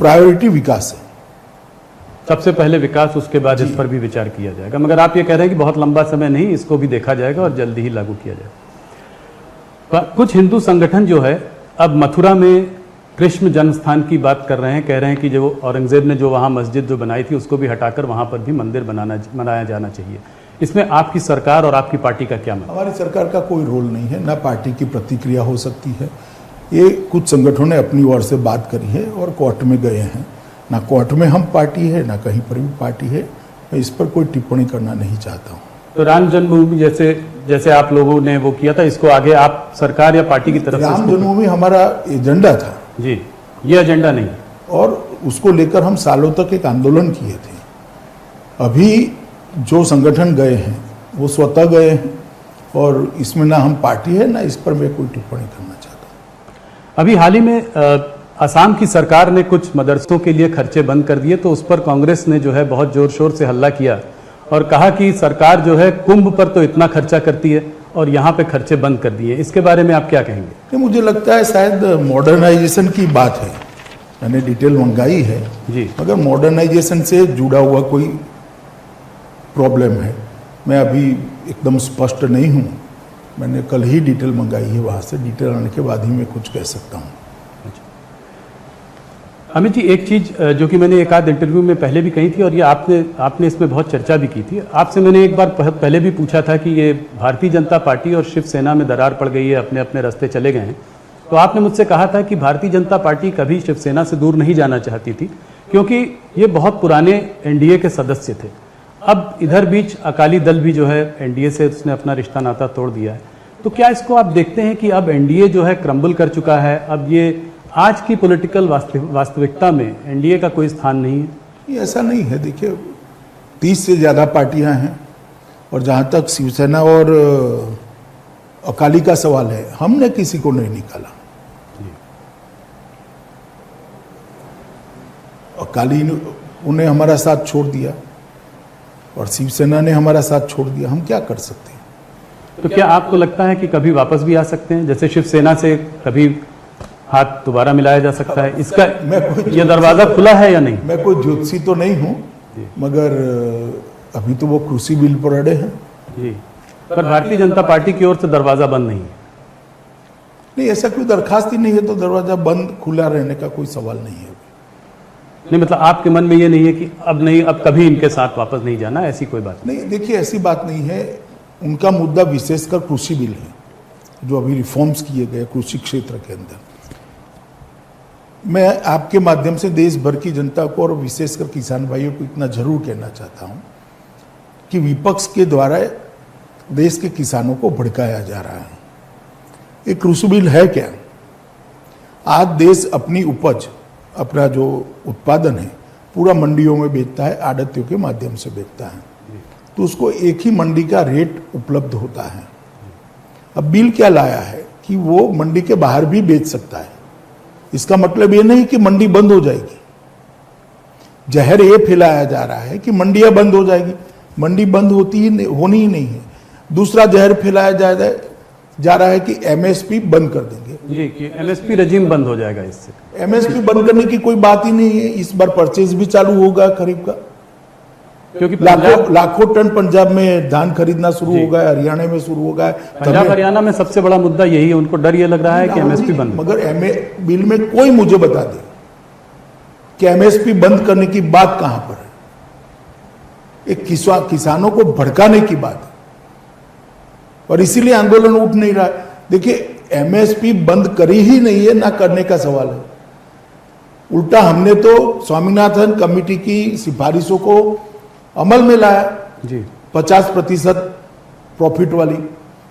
प्रायोरिटी विकास है। सबसे पहले विकास, उसके बाद इस पर भी विचार किया जाएगा। मगर आप ये कह रहे हैं कि बहुत लंबा समय नहीं, इसको भी देखा जाएगा और जल्दी ही लागू किया जाएगा। कुछ हिंदू संगठन जो है अब मथुरा में कृष्ण जन्मस्थान की बात कर रहे हैं, कह रहे हैं कि जो औरंगजेब ने जो वहाँ मस्जिद जो बनाई थी उसको भी हटाकर वहाँ पर भी मंदिर बनाया जाना चाहिए। इसमें आपकी सरकार और आपकी पार्टी का क्या मतलब? हमारी सरकार का कोई रोल नहीं है, ना पार्टी की प्रतिक्रिया हो सकती है। ये कुछ संगठनों ने अपनी ओर से बात करी है और कोर्ट में गए हैं, ना कोर्ट में हम पार्टी है ना कहीं पर भी पार्टी है। मैं इस पर कोई टिप्पणी करना नहीं चाहता हूँ। तो राम जन्मभूमि जैसे आप लोगों ने वो किया था, इसको आगे आप सरकार या पार्टी की तरफ से? राम जन्मभूमि हमारा एजेंडा था जी, ये एजेंडा नहीं, और उसको लेकर हम सालों तक एक आंदोलन किए थे। अभी जो संगठन गए हैं वो स्वतः गए हैं, और इसमें ना हम पार्टी है ना इस पर मैं कोई टिप्पणी करना चाहता हूँ। अभी हाल ही में असम की सरकार ने कुछ मदरसों के लिए खर्चे बंद कर दिए, तो उस पर कांग्रेस ने जो है बहुत जोर शोर से हल्ला किया और कहा कि सरकार जो है कुंभ पर तो इतना खर्चा करती है और यहाँ पे खर्चे बंद कर दिए। इसके बारे में आप क्या कहेंगे? मुझे लगता है शायद मॉडर्नाइजेशन की बात है, मैंने डिटेल मंगाई है जी, मगर मॉडर्नाइजेशन से जुड़ा हुआ कोई प्रॉब्लम है, मैं अभी एकदम स्पष्ट नहीं हूँ। मैंने कल ही डिटेल मंगाई है, वहाँ से डिटेल आने के बाद ही मैं कुछ कह सकता हूँ। अमित जी, एक चीज़ जो कि मैंने एक आध इंटरव्यू में पहले भी कही थी और ये आपने इसमें बहुत चर्चा भी की थी। आपसे मैंने एक बार पहले भी पूछा था कि ये भारतीय जनता पार्टी और शिवसेना में दरार पड़ गई है, अपने अपने रास्ते चले गए हैं, तो आपने मुझसे कहा था कि भारतीय जनता पार्टी कभी शिवसेना से दूर नहीं जाना चाहती थी, क्योंकि ये बहुत पुराने एनडीए के सदस्य थे। अब इधर बीच अकाली दल भी जो है एनडीए से उसने अपना रिश्ता नाता तोड़ दिया है, तो क्या इसको आप देखते हैं कि अब एनडीए जो है क्रम्बल कर चुका है, अब ये आज की पॉलिटिकल वास्तविकता में एनडीए का कोई स्थान नहीं है? ये ऐसा नहीं है। देखिए, 30 से ज़्यादा पार्टियां हैं, और जहाँ तक शिवसेना और अकाली का सवाल है, हमने किसी को नहीं निकाला। अकाली उन्हें हमारा साथ छोड़ दिया और शिवसेना ने हमारा साथ छोड़ दिया, हम क्या कर सकते हैं? तो क्या आपको लगता है कि कभी वापस भी आ सकते हैं, जैसे शिवसेना से कभी हाथ दोबारा मिलाया जा सकता है? इसका ये दरवाजा खुला है या नहीं? मैं कोई ज्योतिषी तो नहीं हूँ, मगर अभी तो वो कृषि बिल पर अड़े हैं जी, पर भारतीय जनता पार्टी की ओर से दरवाजा बंद नहीं है? नहीं, ऐसा कोई दरखास्त ही नहीं है, तो दरवाजा बंद खुला रहने का कोई सवाल नहीं है। नहीं, मतलब आपके मन में ये नहीं है कि अब नहीं, अब कभी इनके साथ वापस नहीं जाना, ऐसी कोई बात नहीं? देखिए, ऐसी बात नहीं है। उनका मुद्दा विशेषकर कृषि बिल है, जो अभी रिफॉर्म्स किए गए कृषि क्षेत्र के अंदर। मैं आपके माध्यम से देश भर की जनता को और विशेषकर किसान भाइयों को इतना जरूर कहना चाहता हूं कि विपक्ष के द्वारा देश के किसानों को भड़काया जा रहा है। ये कृषि बिल है क्या? आज देश अपनी उपज, अपना जो उत्पादन है, पूरा मंडियों में बेचता है, आड़तियों के माध्यम से बेचता है, तो उसको एक ही मंडी का रेट उपलब्ध होता है। अब बिल क्या लाया है कि वो मंडी के बाहर भी बेच सकता है। इसका मतलब ये नहीं कि मंडी बंद हो जाएगी। जहर ये फैलाया जा रहा है कि मंडियां बंद हो जाएगी, मंडी बंद होनी ही नहीं है। दूसरा जहर फैलाया जा रहा है कि एमएसपी बंद कर देंगे जी, कि एमएसपी रजीम बंद हो जाएगा इससे। एमएसपी बंद करने की कोई बात ही नहीं है। इस बार परचेज भी चालू होगा खरीफ का, क्योंकि लाखों टन पंजाब में धान खरीदना शुरू हो गया, हरियाणा में शुरू हो गया। पंजाब हरियाणा में सबसे बड़ा मुद्दा यही है, उनको डर ये लग रहा है कि एमएसपी बंद। मगर बिल में कोई मुझे बता दे कि एमएसपी बंद करने की बात कहां पर है? एक किसानों को भड़काने की बात है, और इसीलिए आंदोलन उठ नहीं रहा है। देखिए, एमएसपी बंद करी ही नहीं है, ना करने का सवाल है। उल्टा हमने तो स्वामीनाथन कमेटी की सिफारिशों को अमल में लाया जी 50% प्रॉफिट वाली,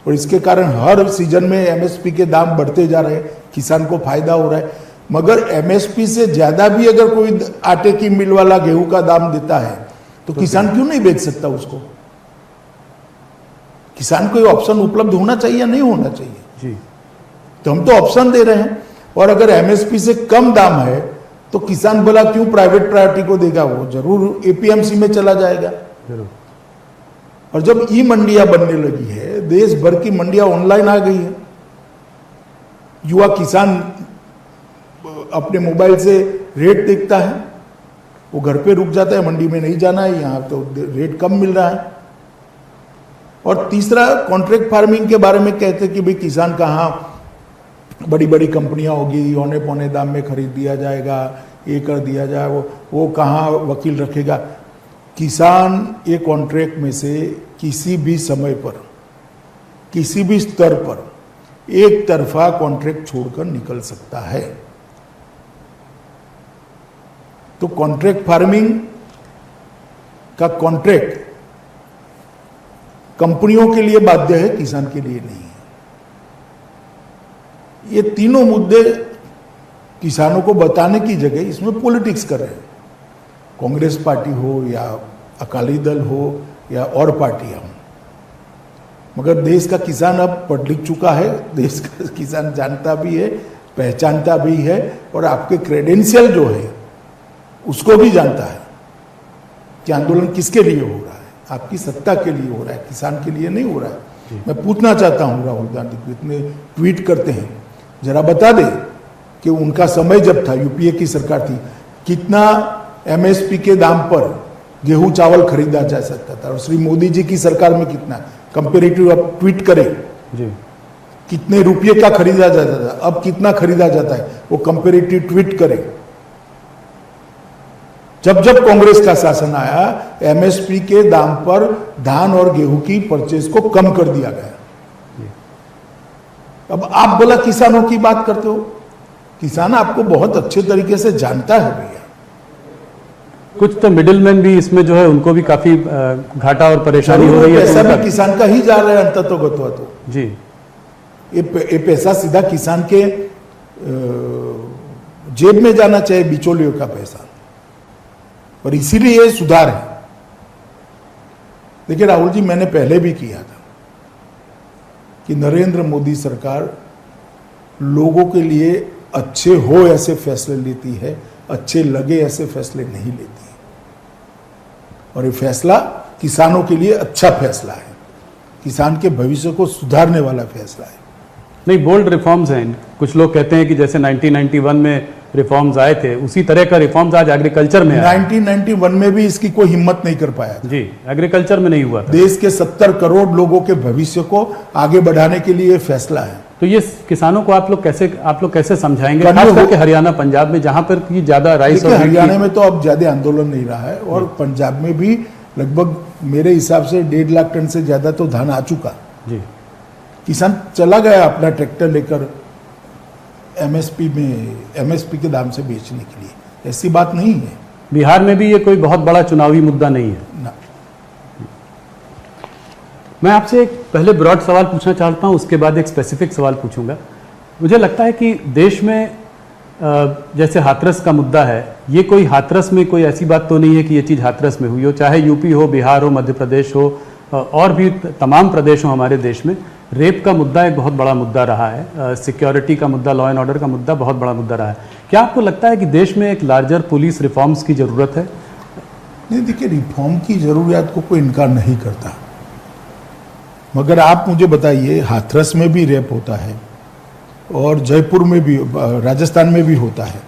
और इसके कारण हर सीजन में एमएसपी के दाम बढ़ते जा रहे हैं, किसान को फायदा हो रहा है। मगर एमएसपी से ज्यादा भी अगर कोई आटे की मिल वाला गेहूं का दाम देता है तो किसान क्यों नहीं बेच सकता उसको? किसान को ये ऑप्शन उपलब्ध होना चाहिए या नहीं होना चाहिए? जी तो हम तो ऑप्शन दे रहे हैं, और अगर एमएसपी से कम दाम है तो किसान भला क्यों प्राइवेट प्रायोरिटी को देगा? वो जरूर एपीएमसी में चला जाएगा। जरूर। और जब ई मंडियां बनने लगी है, देश भर की मंडियां ऑनलाइन आ गई है, युवा किसान अपने मोबाइल से रेट देखता है, वो घर पे रुक जाता है, मंडी में नहीं जाना है, यहाँ तो रेट कम मिल रहा है। और तीसरा, कॉन्ट्रैक्ट फार्मिंग के बारे में कहते हैं कि भाई किसान कहाँ बड़ी बड़ी कंपनियां होगी, औने पौने दाम में खरीद दिया जाएगा, ये कर दिया जाए, वो कहाँ वकील रखेगा? किसान ये कॉन्ट्रैक्ट में से किसी भी समय पर, किसी भी स्तर पर एक तरफा कॉन्ट्रैक्ट छोड़कर निकल सकता है। तो कॉन्ट्रैक्ट फार्मिंग का कॉन्ट्रैक्ट कंपनियों के लिए बाध्य है, किसान के लिए नहीं है। ये तीनों मुद्दे किसानों को बताने की जगह इसमें पॉलिटिक्स कर रहे हैं। कांग्रेस पार्टी हो या अकाली दल हो या और पार्टियां हो, मगर देश का किसान अब पढ़ लिख चुका है, देश का किसान जानता भी है, पहचानता भी है, और आपके क्रेडेंशियल जो है उसको भी जानता है कि आंदोलन किसके लिए हो रहा है, आपकी सत्ता के लिए हो रहा है, किसान के लिए नहीं हो रहा है। मैं पूछना चाहता हूं राहुल गांधी को, इतने ट्वीट करते हैं, जरा बता दे कि उनका समय जब था, यूपीए की सरकार थी, कितना एमएसपी के दाम पर गेहूं चावल खरीदा जा सकता था, और श्री मोदी जी की सरकार में कितना, कंपेरेटिव अब ट्वीट करें जी, कितने रुपये का खरीदा जाता था, अब कितना खरीदा जाता है, वो कंपेरेटिव ट्वीट करें। जब जब कांग्रेस का शासन आया, एमएसपी के दाम पर धान और गेहूं की परचेज को कम कर दिया गया। अब आप बोला किसानों की बात करते हो, किसान आपको बहुत अच्छे तरीके से जानता है भैया। कुछ तो मिडिलमैन भी इसमें जो है उनको भी काफी घाटा और परेशानी हो रही है। पैसा तो भी किसान का ही जा रहा है अंततोगत्वा तो। जी, ये पैसा सीधा किसान के जेब में जाना चाहिए, बिचौलियों का पैसा, और इसीलिए ये सुधार है। देखिए राहुल जी, मैंने पहले भी किया था कि नरेंद्र मोदी सरकार लोगों के लिए अच्छे हो ऐसे फैसले लेती है, अच्छे लगे ऐसे फैसले नहीं लेती है, और ये फैसला किसानों के लिए अच्छा फैसला है, किसान के भविष्य को सुधारने वाला फैसला है। नहीं, बोल्ड रिफॉर्म्स हैं। कुछ लोग कहते हैं कि जैसे 1991 में रिफॉर्म्स आए थे, उसी तरह का रिफॉर्म्स आज एग्रीकल्चर में आया। 1991 में भी इसकी कोई हिम्मत नहीं कर पाया था। जी, एग्रीकल्चर में नहीं हुआ था। देश के 70 करोड़ लोगों के भविष्य को आगे बढ़ाने के लिए फैसला है। तो ये किसानों को आप लोग कैसे समझाएंगे, खास करके हरियाणा पंजाब में, जहां पर की ज्यादा राइस और हरियाणा में तो अब ज्यादा आंदोलन नहीं रहा है, और पंजाब में भी लगभग मेरे हिसाब से 1.5 लाख टन से ज्यादा तो धान आ चुका। जी, किसान चला गया अपना ट्रैक्टर लेकर एमएसपी के दाम से बेचने के लिए। ऐसी बात नहीं है। बिहार में भी ये कोई बहुत बड़ा चुनावी मुद्दा नहीं है ना। मैं आपसे एक पहले ब्रॉड सवाल पूछना चाहता हूं, उसके बाद एक स्पेसिफिक सवाल पूछूंगा। मुझे लगता है कि देश में जैसे हाथरस का मुद्दा है, ये कोई हाथरस में कोई ऐसी बात तो नहीं है कि ये चीज़ हाथरस में हुई हो, चाहे यूपी हो, बिहार हो, मध्य प्रदेश हो, और भी तमाम प्रदेश हो हमारे देश में। रेप का मुद्दा एक बहुत बड़ा मुद्दा रहा है, सिक्योरिटी का मुद्दा, लॉ एंड ऑर्डर का मुद्दा बहुत बड़ा मुद्दा रहा है। क्या आपको लगता है कि देश में एक लार्जर पुलिस रिफॉर्म्स की ज़रूरत है? नहीं, देखिए, रिफॉर्म की जरूरियात को कोई इनकार नहीं करता, मगर आप मुझे बताइए, हाथरस में भी रेप होता है और जयपुर में भी, राजस्थान में भी होता है,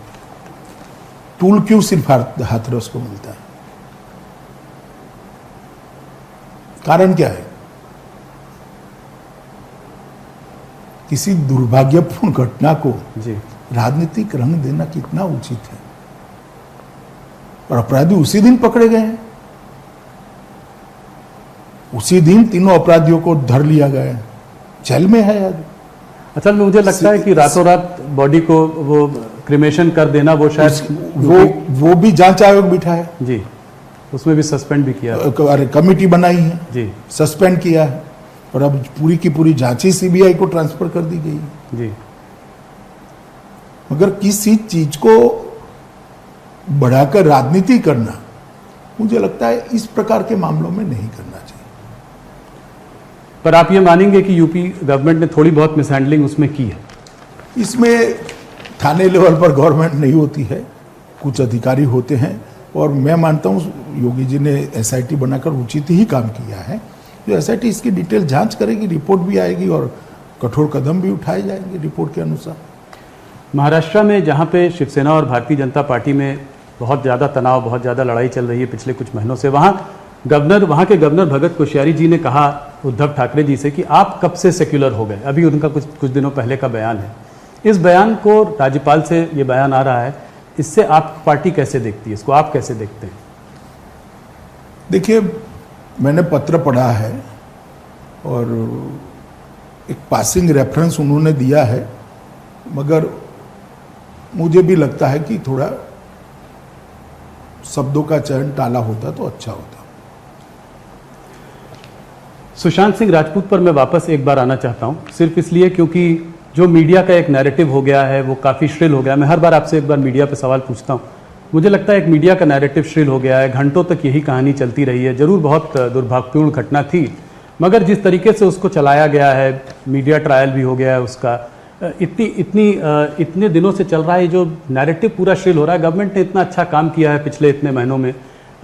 टूल क्यों सिर्फ हाथरस को मिलता है? कारण क्या है? किसी दुर्भाग्यपूर्ण घटना को जी, राजनीतिक रंग देना कितना उचित है, और अपराधी उसी दिन पकड़े गए हैं, उसी दिन तीनों अपराधियों को धर लिया गया है, जेल में है आज। असल में मुझे लगता है कि रातों रात बॉडी को वो क्रिमेशन कर देना वो शायद वो भी जांच आयोग बिठा है जी, उसमें भी सस्पेंड भी किया अरे कमेटी बनाई है जी, सस्पेंड किया है और अब पूरी की पूरी जांच ही सीबीआई को ट्रांसफर कर दी गई है। जी। मगर किसी चीज को बढ़ाकर राजनीति करना मुझे लगता है इस प्रकार के मामलों में नहीं करना चाहिए। पर आप ये मानेंगे कि यूपी गवर्नमेंट ने थोड़ी बहुत मिसहैंडलिंग उसमें की है? इसमें थाने लेवल पर गवर्नमेंट नहीं होती है, कुछ अधिकारी होते हैं और मैं मानता हूँ योगी जी ने एसआईटी बनाकर उचित ही काम किया है। जो एसआईटी इसकी डिटेल जांच करेगी, रिपोर्ट भी आएगी और कठोर कदम भी उठाए जाएंगे रिपोर्ट के अनुसार। महाराष्ट्र में जहाँ पे शिवसेना और भारतीय जनता पार्टी में बहुत ज़्यादा तनाव, बहुत ज़्यादा लड़ाई चल रही है पिछले कुछ महीनों से, वहाँ के गवर्नर भगत कोश्यारी जी ने कहा उद्धव ठाकरे जी से कि आप कब से सेक्युलर हो गए। अभी उनका कुछ दिनों पहले का बयान है। इस बयान को राज्यपाल से ये बयान आ रहा है, इससे आप पार्टी कैसे देखती है, इसको आप कैसे देखते हैं? देखिए, मैंने पत्र पढ़ा है और एक पासिंग रेफरेंस उन्होंने दिया है, मगर मुझे भी लगता है कि थोड़ा शब्दों का चयन टाला होता तो अच्छा होता। सुशांत सिंह राजपूत पर मैं वापस एक बार आना चाहता हूं, सिर्फ इसलिए क्योंकि जो मीडिया का एक नैरेटिव हो गया है वो काफ़ी श्रिल हो गया। मैं हर बार आपसे एक बार मीडिया पे सवाल पूछता हूं, मुझे लगता है एक मीडिया का नैरेटिव श्रिल हो गया है, घंटों तक यही कहानी चलती रही है। जरूर बहुत दुर्भाग्यपूर्ण घटना थी, मगर जिस तरीके से उसको चलाया गया है, मीडिया ट्रायल भी हो गया है उसका, इतने दिनों से चल रहा है, जो नैरेटिव पूरा श्रिल हो रहा है। गवर्नमेंट ने इतना अच्छा काम किया है पिछले इतने महीनों में,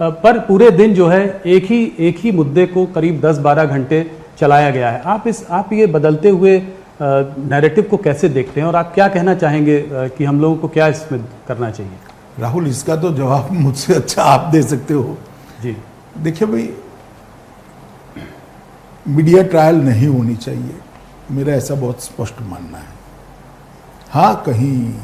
पर पूरे दिन जो है एक ही मुद्दे को करीब 10-12 घंटे चलाया गया है। आप ये बदलते हुए नैरेटिव को कैसे देखते हैं और आप क्या कहना चाहेंगे कि हम लोगों को क्या इसमें करना चाहिए? राहुल, इसका तो जवाब मुझसे अच्छा आप दे सकते हो जी। देखिए भाई, मीडिया ट्रायल नहीं होनी चाहिए, मेरा ऐसा बहुत स्पष्ट मानना है। हाँ, कहीं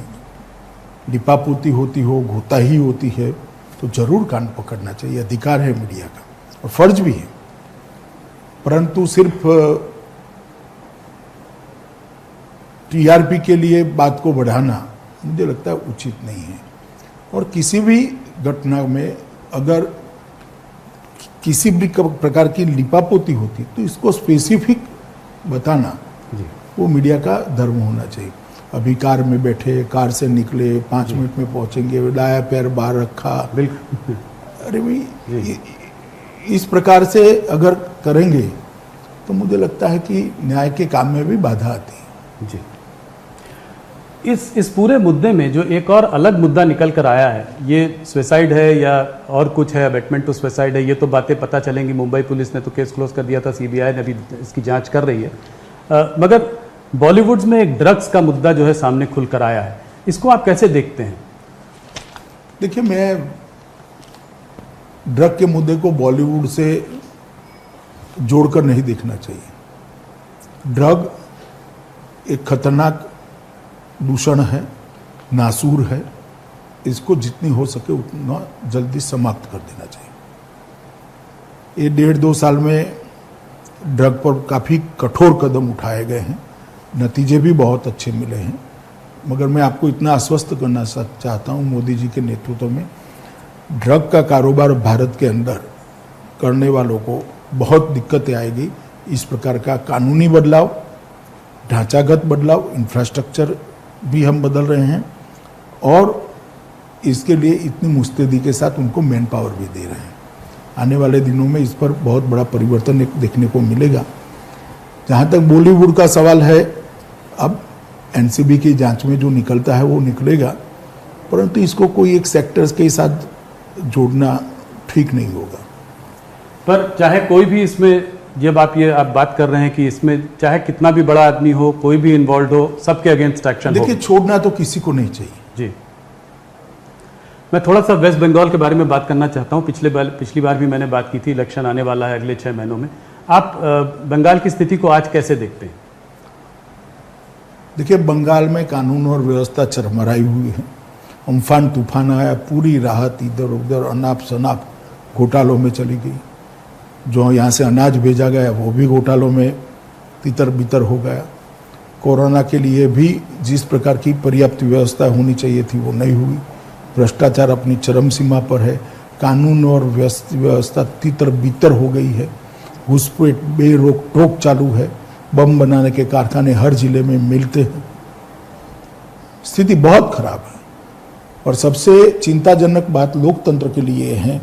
लिपापोती होती हो, घोताही होती है तो जरूर कान पकड़ना चाहिए, अधिकार है मीडिया का और फर्ज भी है, परंतु सिर्फ टीआरपी के लिए बात को बढ़ाना मुझे लगता है उचित नहीं है। और किसी भी घटना में अगर किसी भी प्रकार की लिपापोती होती तो इसको स्पेसिफिक बताना वो मीडिया का धर्म होना चाहिए। अभी कार में बैठे, कार से निकले, 5 मिनट में पहुंचेंगे, दाया पैर बाहर रखा, बिल्कुल। अरे भाई, इस प्रकार से अगर करेंगे तो मुझे लगता है कि न्याय के काम में भी बाधा आती है। जी। इस पूरे मुद्दे में जो एक और अलग मुद्दा निकल कर आया है, ये सुसाइड है या और कुछ है, अबेटमेंट टू सुसाइड है, ये तो बातें पता चलेंगी। मुंबई पुलिस ने तो केस क्लोज कर दिया था, सीबीआई ने भी इसकी जांच कर रही है, मगर बॉलीवुड में एक ड्रग्स का मुद्दा जो है सामने खुलकर आया है, इसको आप कैसे देखते हैं? देखिए, मैं ड्रग के मुद्दे को बॉलीवुड से जोड़कर नहीं देखना चाहिए। ड्रग एक खतरनाक दूषण है, नासूर है, इसको जितनी हो सके उतना जल्दी समाप्त कर देना चाहिए। ये 1.5-2 साल में ड्रग पर काफ़ी कठोर कदम उठाए गए हैं, नतीजे भी बहुत अच्छे मिले हैं, मगर मैं आपको इतना आश्वस्त करना चाहता हूँ, मोदी जी के नेतृत्व में ड्रग का कारोबार भारत के अंदर करने वालों को बहुत दिक्कतें आएगी। इस प्रकार का कानूनी बदलाव, ढांचागत बदलाव, इंफ्रास्ट्रक्चर भी हम बदल रहे हैं और इसके लिए इतनी मुस्तैदी के साथ उनको मैन पावर भी दे रहे हैं। आने वाले दिनों में इस पर बहुत बड़ा परिवर्तन देखने को मिलेगा। जहाँ तक बॉलीवुड का सवाल है, अब एनसीबी की जांच में जो निकलता है वो निकलेगा, परंतु इसको कोई एक सेक्टर्स के साथ जोड़ना ठीक नहीं होगा। पर चाहे कोई भी इसमें, जब आप बात कर रहे हैं कि इसमें चाहे कितना भी बड़ा आदमी हो, कोई भी इन्वॉल्व हो, सबके अगेंस्ट एक्शन हो। देखिए, छोड़ना तो किसी को नहीं चाहिए। जी। मैं थोड़ा सा वेस्ट बंगाल के बारे में बात करना चाहता हूँ। पिछली बार भी मैंने बात की थी, इलेक्शन आने वाला है अगले 6 महीनों में। आप बंगाल की स्थिति को आज कैसे देखते हैं? देखिए, बंगाल में कानून और व्यवस्था चरमराई हुई है। अम्फान तूफान आया, पूरी राहत इधर उधर अनाप शनाप घोटालों में चली गई। जो यहाँ से अनाज भेजा गया वो भी घोटालों में तितर बितर हो गया। कोरोना के लिए भी जिस प्रकार की पर्याप्त व्यवस्था होनी चाहिए थी वो नहीं हुई। भ्रष्टाचार अपनी चरम सीमा पर है। कानून और व्यवस्था तितर बितर हो गई है। घुसपैठ बेरोक टोक चालू है। बम बनाने के कारखाने हर जिले में मिलते हैं। स्थिति बहुत खराब है। और सबसे चिंताजनक बात लोकतंत्र के लिए है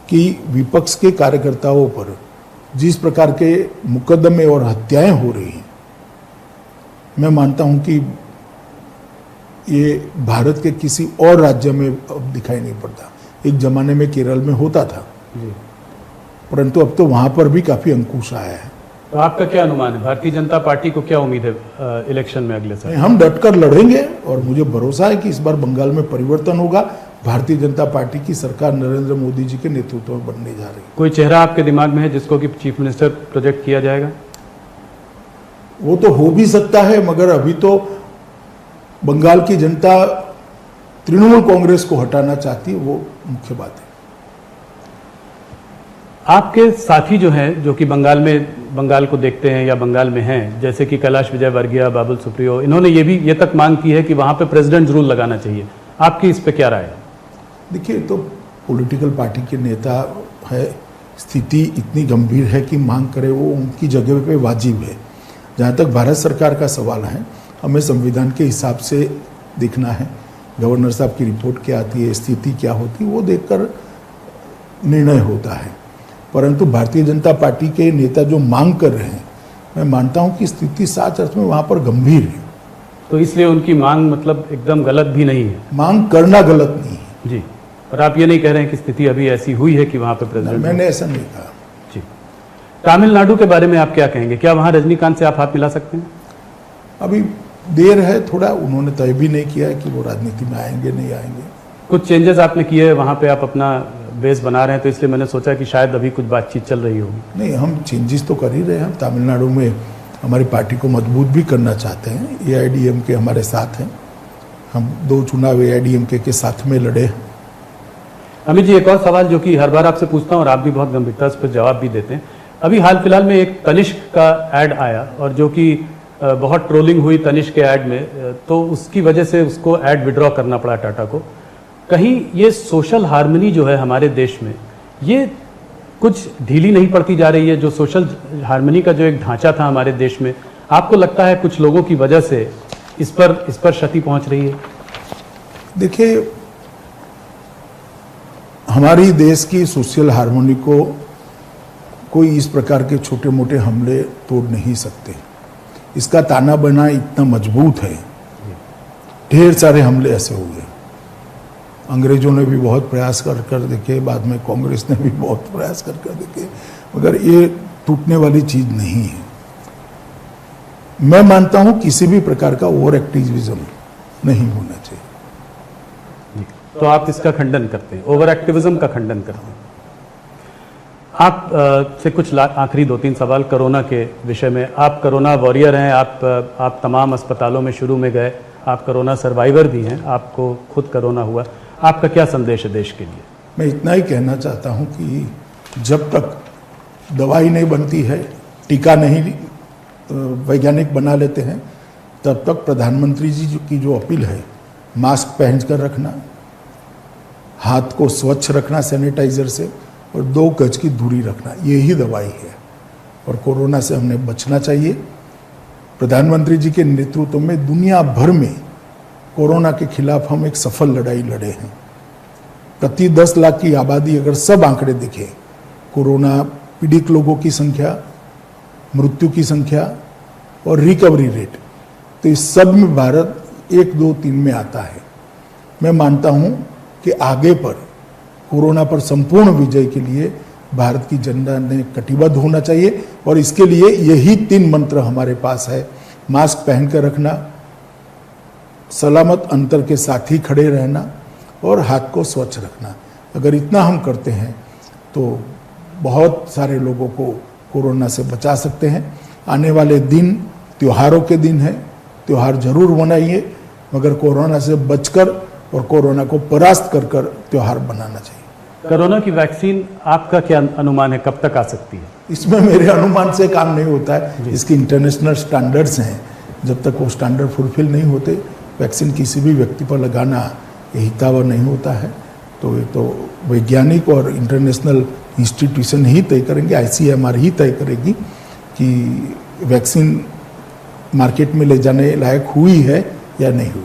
कि विपक्ष के कार्यकर्ताओं पर जिस प्रकार के मुकदमे और हत्याएं हो रही हैं, मैं मानता हूं कि ये भारत के किसी और राज्य में अब दिखाई नहीं पड़ता। एक जमाने में केरल में होता था, परंतु अब तो वहां पर भी काफी अंकुश आया है। तो आपका क्या अनुमान है, भारतीय जनता पार्टी को क्या उम्मीद है इलेक्शन में अगले साल? हम डटकर लड़ेंगे और मुझे भरोसा है कि इस बार बंगाल में परिवर्तन होगा। भारतीय जनता पार्टी की सरकार नरेंद्र मोदी जी के नेतृत्व में बनने जा रही है। कोई चेहरा आपके दिमाग में है जिसको कि चीफ मिनिस्टर प्रोजेक्ट किया जाएगा? वो तो हो भी सकता है, मगर अभी तो बंगाल की जनता तृणमूल कांग्रेस को हटाना चाहती है, वो मुख्य बात है। आपके साथी जो हैं, जो कि बंगाल को देखते हैं या बंगाल में हैं, जैसे कि कैलाश विजयवर्गीय, बाबुल सुप्रियो, इन्होंने ये तक मांग की है कि वहां पे प्रेसिडेंट रूल लगाना चाहिए। आपकी इस पे क्या राय है? देखिए, तो पॉलिटिकल पार्टी के नेता है, स्थिति इतनी गंभीर है कि मांग करे वो उनकी जगह पे वाजिब है। जहाँ तक भारत सरकार का सवाल है, हमें संविधान के हिसाब से देखना है। गवर्नर साहब की रिपोर्ट क्या आती है, स्थिति क्या होती है, वो देखकर निर्णय होता है। परंतु भारतीय जनता पार्टी के नेता जो मांग कर रहे हैं, मैं मानता हूं कि स्थिति सच अर्थ में वहां पर गंभीर है। तो इसलिए उनकी मांग मतलब एकदम गलत भी नहीं है? मांग करना गलत नहीं है जी। और आप ये नहीं कह रहे हैं कि स्थिति अभी ऐसी हुई है कि वहां पर प्रेसिडेंट? मैंने ऐसा नहीं कहा जी। तमिलनाडु के बारे में आप क्या कहेंगे? क्या वहां रजनीकांत से आप हाथ मिला सकते हैं? अभी देर है थोड़ा, उन्होंने तय भी नहीं किया है कि वो राजनीति में आएंगे नहीं आएंगे। कुछ चेंजेस आपने किए हैं वहां पे, आप अपना बेस बना रहे हैं, तो इसलिए मैंने सोचा कि शायद अभी कुछ बातचीत चल रही होगी। नहीं, हम चेंजेस तो कर ही रहे हैं। हम तमिलनाडु में हमारी पार्टी को मजबूत भी करना चाहते हैं। AIADMK हमारे साथ हैं। हम 2 चुनाव AIADMK के साथ में लड़े हैं। अमित जी, एक और सवाल जो कि हर बार आपसे पूछता हूँ और आप भी बहुत गंभीरता से जवाब भी देते हैं। अभी हाल फिलहाल में एक तनिष्क का ऐड आया और जो कि बहुत ट्रोलिंग हुई तनिष्क के ऐड में, तो उसकी वजह से उसको ऐड विड्रॉ करना पड़ा टाटा को। कहीं ये सोशल हार्मनी जो है हमारे देश में, ये कुछ ढीली नहीं पड़ती जा रही है? जो सोशल हार्मनी का जो एक ढांचा था हमारे देश में, आपको लगता है कुछ लोगों की वजह से इस पर क्षति पहुंच रही है? देखिए, हमारी देश की सोशल हार्मनी को कोई इस प्रकार के छोटे मोटे हमले तोड़ नहीं सकते। इसका ताना बाना इतना मजबूत है। ढेर सारे हमले ऐसे हुए। अंग्रेजों ने भी बहुत प्रयास कर देखे, बाद में कांग्रेस ने भी बहुत प्रयास कर देखे, मगर ये टूटने वाली चीज नहीं है। मैं मानता हूं किसी भी प्रकार का ओवर एक्टिविज्म नहीं होना चाहिए। तो आप इसका खंडन करते हैं, ओवर एक्टिविज्म का खंडन करते हैं। आप से कुछ आखिरी 2-3 सवाल कोरोना के विषय में। आप कोरोना वॉरियर हैं, आप तमाम अस्पतालों में शुरू में गए, आप कोरोना सर्वाइवर भी हैं, आपको खुद कोरोना हुआ। आपका क्या संदेश है देश के लिए? मैं इतना ही कहना चाहता हूं कि जब तक दवाई नहीं बनती है, टीका नहीं वैज्ञानिक बना लेते हैं, तब तक प्रधानमंत्री जी की जो अपील है, मास्क पहन कर रखना, हाथ को स्वच्छ रखना सैनिटाइजर से, और 2 गज की दूरी रखना, यही दवाई है। और कोरोना से हमने बचना चाहिए। प्रधानमंत्री जी के नेतृत्व में दुनिया भर में कोरोना के खिलाफ हम एक सफल लड़ाई लड़े हैं। प्रति 10 लाख की आबादी अगर सब आंकड़े देखें, कोरोना पीड़ित लोगों की संख्या, मृत्यु की संख्या और रिकवरी रेट, तो इस सब में भारत 1, 2, 3 में आता है। मैं मानता हूं कि आगे पर कोरोना पर संपूर्ण विजय के लिए भारत की जनता ने कटिबद्ध होना चाहिए, और इसके लिए यही 3 मंत्र हमारे पास है। मास्क पहनकर रखना, सलामत अंतर के साथ ही खड़े रहना, और हाथ को स्वच्छ रखना। अगर इतना हम करते हैं तो बहुत सारे लोगों को कोरोना से बचा सकते हैं। आने वाले दिन त्योहारों के दिन है, त्योहार जरूर मनाइए, मगर कोरोना से बचकर और कोरोना को परास्त कर कर त्योहार बनाना चाहिए। कोरोना की वैक्सीन आपका क्या अनुमान है, कब तक आ सकती है? इसमें मेरे अनुमान से काम नहीं होता है। इसके इंटरनेशनल स्टैंडर्ड्स हैं, जब तक वो स्टैंडर्ड फुलफिल नहीं होते वैक्सीन किसी भी व्यक्ति पर लगाना हितावह नहीं होता है। तो ये तो वैज्ञानिक और इंटरनेशनल इंस्टीट्यूशन ही तय करेंगे, ICMR ही तय करेगी कि वैक्सीन मार्केट में ले जाने लायक हुई है या नहीं हुई।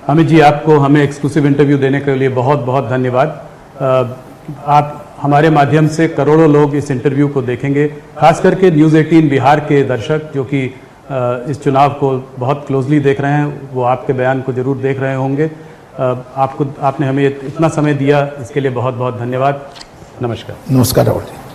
अमित जी, आपको हमें एक्सक्लूसिव इंटरव्यू देने के लिए बहुत बहुत धन्यवाद। आप हमारे माध्यम से करोड़ों लोग इस इंटरव्यू को देखेंगे, खास करके न्यूज़ 18 बिहार के दर्शक जो कि इस चुनाव को बहुत क्लोजली देख रहे हैं, वो आपके बयान को जरूर देख रहे होंगे। आपने हमें इतना समय दिया, इसके लिए बहुत बहुत धन्यवाद। नमस्कार। नमस्कार राहुल जी।